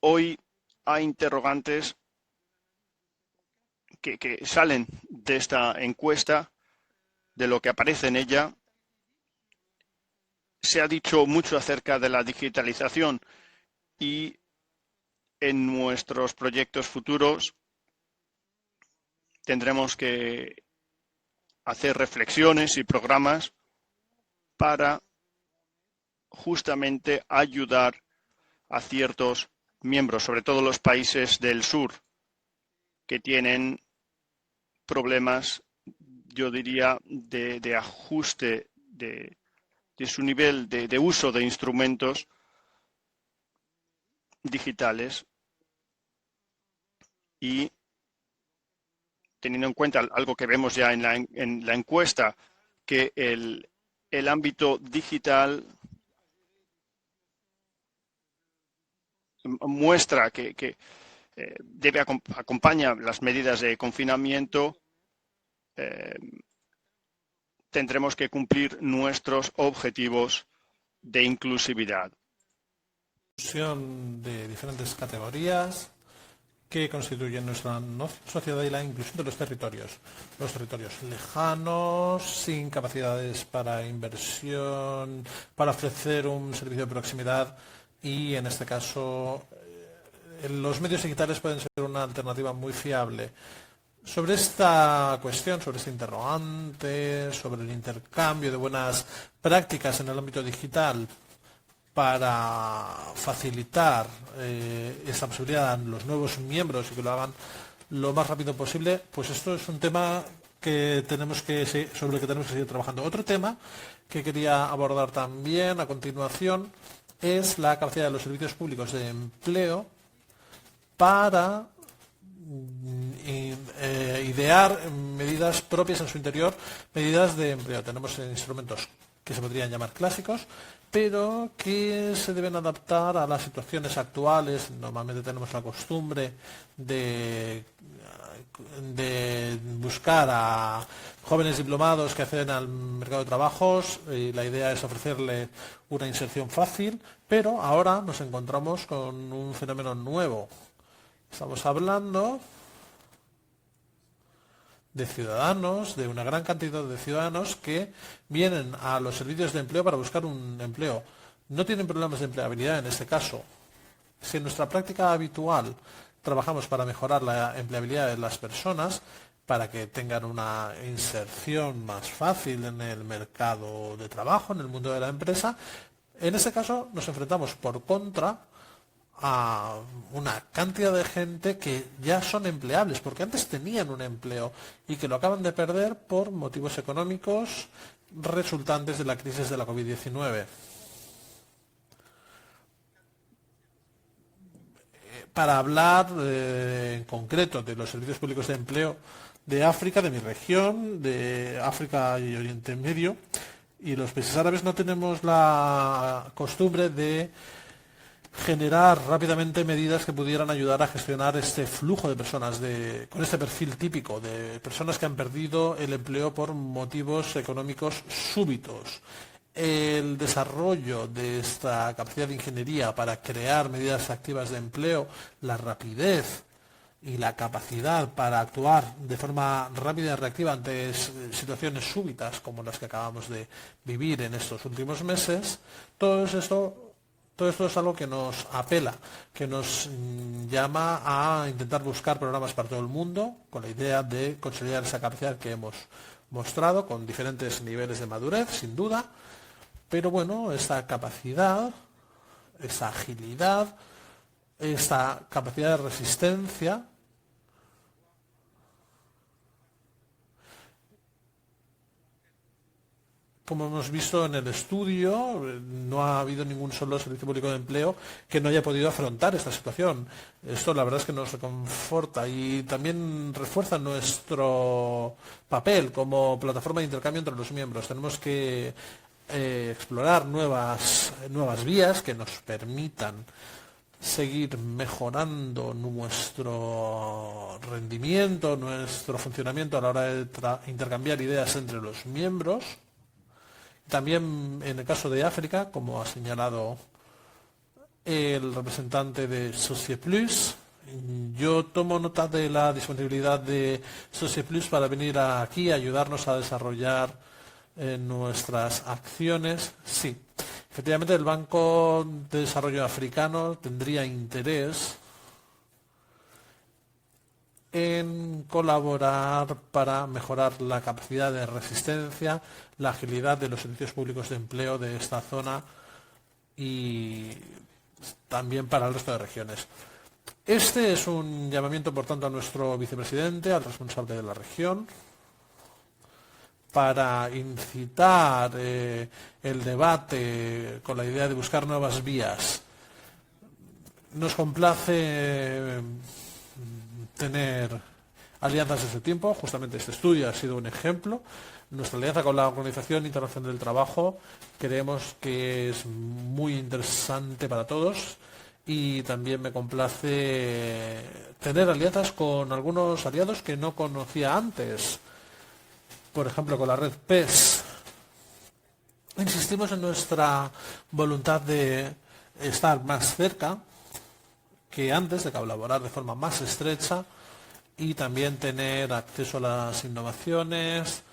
hoy hay interrogantes que salen de esta encuesta, de lo que aparece en ella. Se ha dicho mucho acerca de la digitalización, y en nuestros proyectos futuros tendremos que hacer reflexiones y programas para justamente ayudar a ciertos miembros, sobre todo los países del sur, que tienen problemas, yo diría, de ajuste de su nivel de uso de instrumentos digitales, y teniendo en cuenta algo que vemos ya en la encuesta, que el ámbito digital muestra que acompaña las medidas de confinamiento, tendremos que cumplir nuestros objetivos de inclusividad. De diferentes categorías que constituyen nuestra sociedad, y la inclusión de los territorios lejanos, sin capacidades para inversión, para ofrecer un servicio de proximidad, y en este caso los medios digitales pueden ser una alternativa muy fiable. Sobre esta cuestión, sobre este interrogante, sobre el intercambio de buenas prácticas en el ámbito digital para facilitar esa posibilidad a los nuevos miembros y que lo hagan lo más rápido posible, pues esto es un tema sobre el que tenemos que seguir trabajando. Otro tema que quería abordar también a continuación es la capacidad de los servicios públicos de empleo para idear medidas propias en su interior, medidas de empleo. Tenemos instrumentos que se podrían llamar clásicos, pero que se deben adaptar a las situaciones actuales. Normalmente tenemos la costumbre de buscar a jóvenes diplomados que acceden al mercado de trabajos, y la idea es ofrecerle una inserción fácil, pero ahora nos encontramos con un fenómeno nuevo. Estamos hablando de ciudadanos, de una gran cantidad de ciudadanos que vienen a los servicios de empleo para buscar un empleo. No tienen problemas de empleabilidad en este caso. Si en nuestra práctica habitual trabajamos para mejorar la empleabilidad de las personas, para que tengan una inserción más fácil en el mercado de trabajo, en el mundo de la empresa, en este caso nos enfrentamos por contra a una cantidad de gente que ya son empleables, porque antes tenían un empleo y que lo acaban de perder por motivos económicos resultantes de la crisis de la COVID-19. Para hablar en concreto de los servicios públicos de empleo de África, de mi región, de África y Oriente Medio, y los países árabes, no tenemos la costumbre de generar rápidamente medidas que pudieran ayudar a gestionar este flujo de personas con este perfil típico de personas que han perdido el empleo por motivos económicos súbitos. El desarrollo de esta capacidad de ingeniería para crear medidas activas de empleo, la rapidez y la capacidad para actuar de forma rápida y reactiva ante situaciones súbitas como las que acabamos de vivir en estos últimos meses, todo esto es algo que nos apela, que nos llama a intentar buscar programas para todo el mundo, con la idea de consolidar esa capacidad que hemos mostrado, con diferentes niveles de madurez, sin duda, pero bueno, esta capacidad esa agilidad, esta capacidad de resistencia. Como hemos visto en el estudio, no ha habido ningún solo servicio público de empleo que no haya podido afrontar esta situación. Esto la verdad es que nos reconforta y también refuerza nuestro papel como plataforma de intercambio entre los miembros. Tenemos que explorar nuevas vías que nos permitan seguir mejorando nuestro rendimiento, nuestro funcionamiento a la hora de intercambiar ideas entre los miembros. También en el caso de África, como ha señalado el representante de Socieplus, yo tomo nota de la disponibilidad de Socieplus para venir aquí a ayudarnos a desarrollar nuestras acciones. Sí, efectivamente el Banco de Desarrollo Africano tendría interés en colaborar para mejorar la capacidad de resistencia, la agilidad de los servicios públicos de empleo de esta zona y también para el resto de regiones. Este es un llamamiento, por tanto, a nuestro vicepresidente, al responsable de la región, para incitar el debate con la idea de buscar nuevas vías. Nos complace tener alianzas desde tiempo, justamente este estudio ha sido un ejemplo. Nuestra alianza con la Organización Internacional del Trabajo creemos que es muy interesante para todos y también me complace tener alianzas con algunos aliados que no conocía antes. Por ejemplo, con la red PES. Insistimos en nuestra voluntad de estar más cerca que antes, de colaborar de forma más estrecha y también tener acceso a las innovaciones,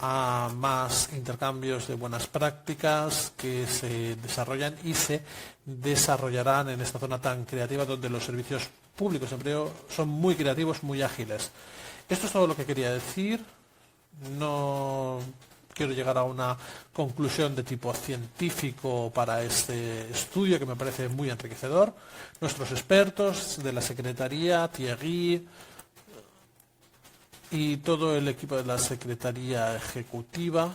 a más intercambios de buenas prácticas que se desarrollan y se desarrollarán en esta zona tan creativa donde los servicios públicos de empleo son muy creativos, muy ágiles. Esto es todo lo que quería decir. No quiero llegar a una conclusión de tipo científico para este estudio que me parece muy enriquecedor. Nuestros expertos de la Secretaría, Thierry y todo el equipo de la Secretaría Ejecutiva,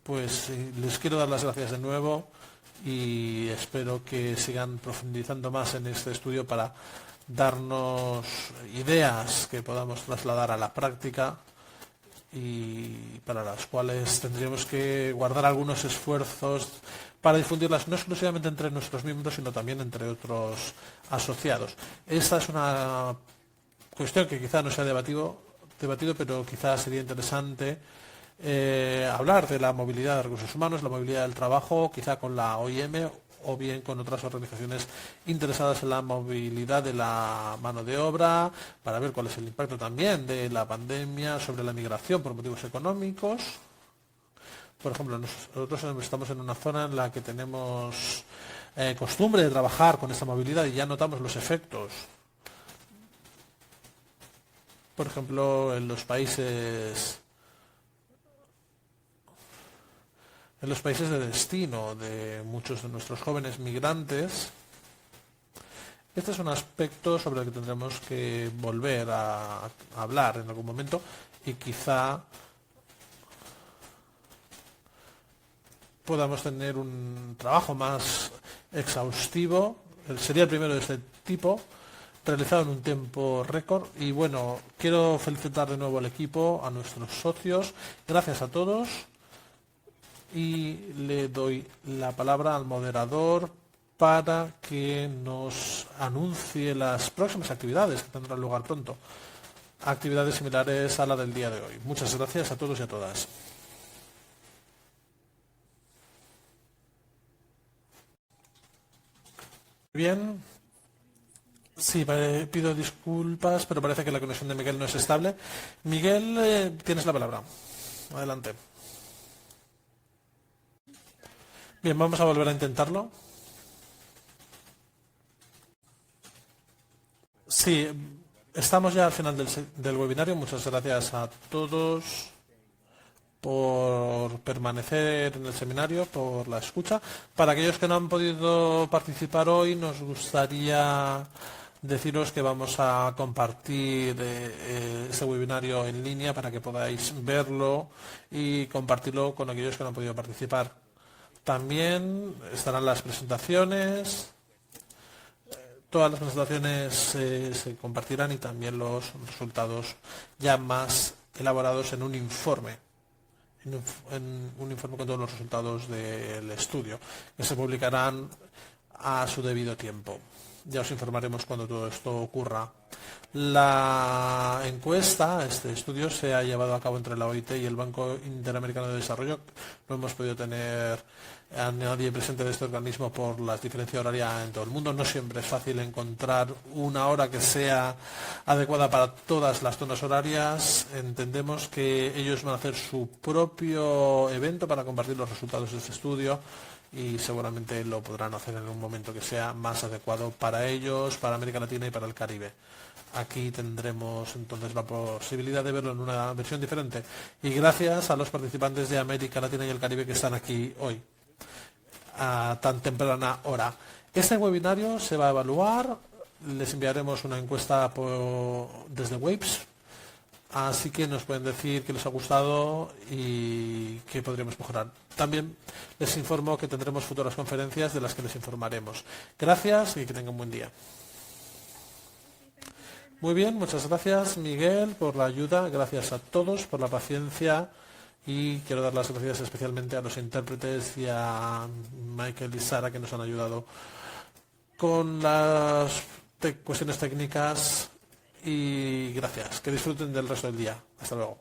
pues les quiero dar las gracias de nuevo y espero que sigan profundizando más en este estudio para darnos ideas que podamos trasladar a la práctica y para las cuales tendríamos que guardar algunos esfuerzos para difundirlas no exclusivamente entre nuestros miembros, sino también entre otros asociados. Esta es una cuestión que quizá no se ha debatido, pero quizá sería interesante hablar de la movilidad de recursos humanos, la movilidad del trabajo, quizá con la OIM o bien con otras organizaciones interesadas en la movilidad de la mano de obra, para ver cuál es el impacto también de la pandemia sobre la migración por motivos económicos. Por ejemplo, nosotros estamos en una zona en la que tenemos costumbre de trabajar con esta movilidad y ya notamos los efectos. Por ejemplo, en los países de destino de muchos de nuestros jóvenes migrantes. Este es un aspecto sobre el que tendremos que volver a hablar en algún momento y quizá podamos tener un trabajo más exhaustivo. Sería el primero de este tipo, realizado en un tiempo récord. Y bueno, quiero felicitar de nuevo al equipo, a nuestros socios. Gracias a todos. Y le doy la palabra al moderador para que nos anuncie las próximas actividades que tendrán lugar pronto. Actividades similares a la del día de hoy. Muchas gracias a todos y a todas. Bien. Sí, pido disculpas, pero parece que la conexión de Miguel no es estable. Miguel, tienes la palabra. Adelante. Bien, vamos a volver a intentarlo. Sí, estamos ya al final del webinario. Muchas gracias a todos por permanecer en el seminario, por la escucha. Para aquellos que no han podido participar hoy, nos gustaría deciros que vamos a compartir este webinario en línea para que podáis verlo y compartirlo con aquellos que no han podido participar. También estarán las presentaciones. Todas las presentaciones se compartirán y también los resultados ya más elaborados en un informe. En un informe con todos los resultados del estudio, que se publicarán a su debido tiempo. Ya os informaremos cuando todo esto ocurra. La encuesta, este estudio, se ha llevado a cabo entre la OIT y el Banco Interamericano de Desarrollo. No hemos podido tener a nadie presente de este organismo por la diferencia horaria en todo el mundo. No siempre es fácil encontrar una hora que sea adecuada para todas las zonas horarias. Entendemos que ellos van a hacer su propio evento para compartir los resultados de este estudio y seguramente lo podrán hacer en un momento que sea más adecuado para ellos, para América Latina y para el Caribe. Aquí tendremos entonces la posibilidad de verlo en una versión diferente. Y gracias a los participantes de América Latina y el Caribe que están aquí hoy, a tan temprana hora. Este webinario se va a evaluar, les enviaremos una encuesta desde Waves, así que nos pueden decir qué les ha gustado y qué podríamos mejorar. También les informo que tendremos futuras conferencias de las que les informaremos. Gracias y que tengan un buen día. Muy bien, muchas gracias Miguel por la ayuda, gracias a todos por la paciencia. Y quiero dar las gracias especialmente a los intérpretes y a Michael y Sara que nos han ayudado con las cuestiones técnicas. Y gracias. Que disfruten del resto del día. Hasta luego.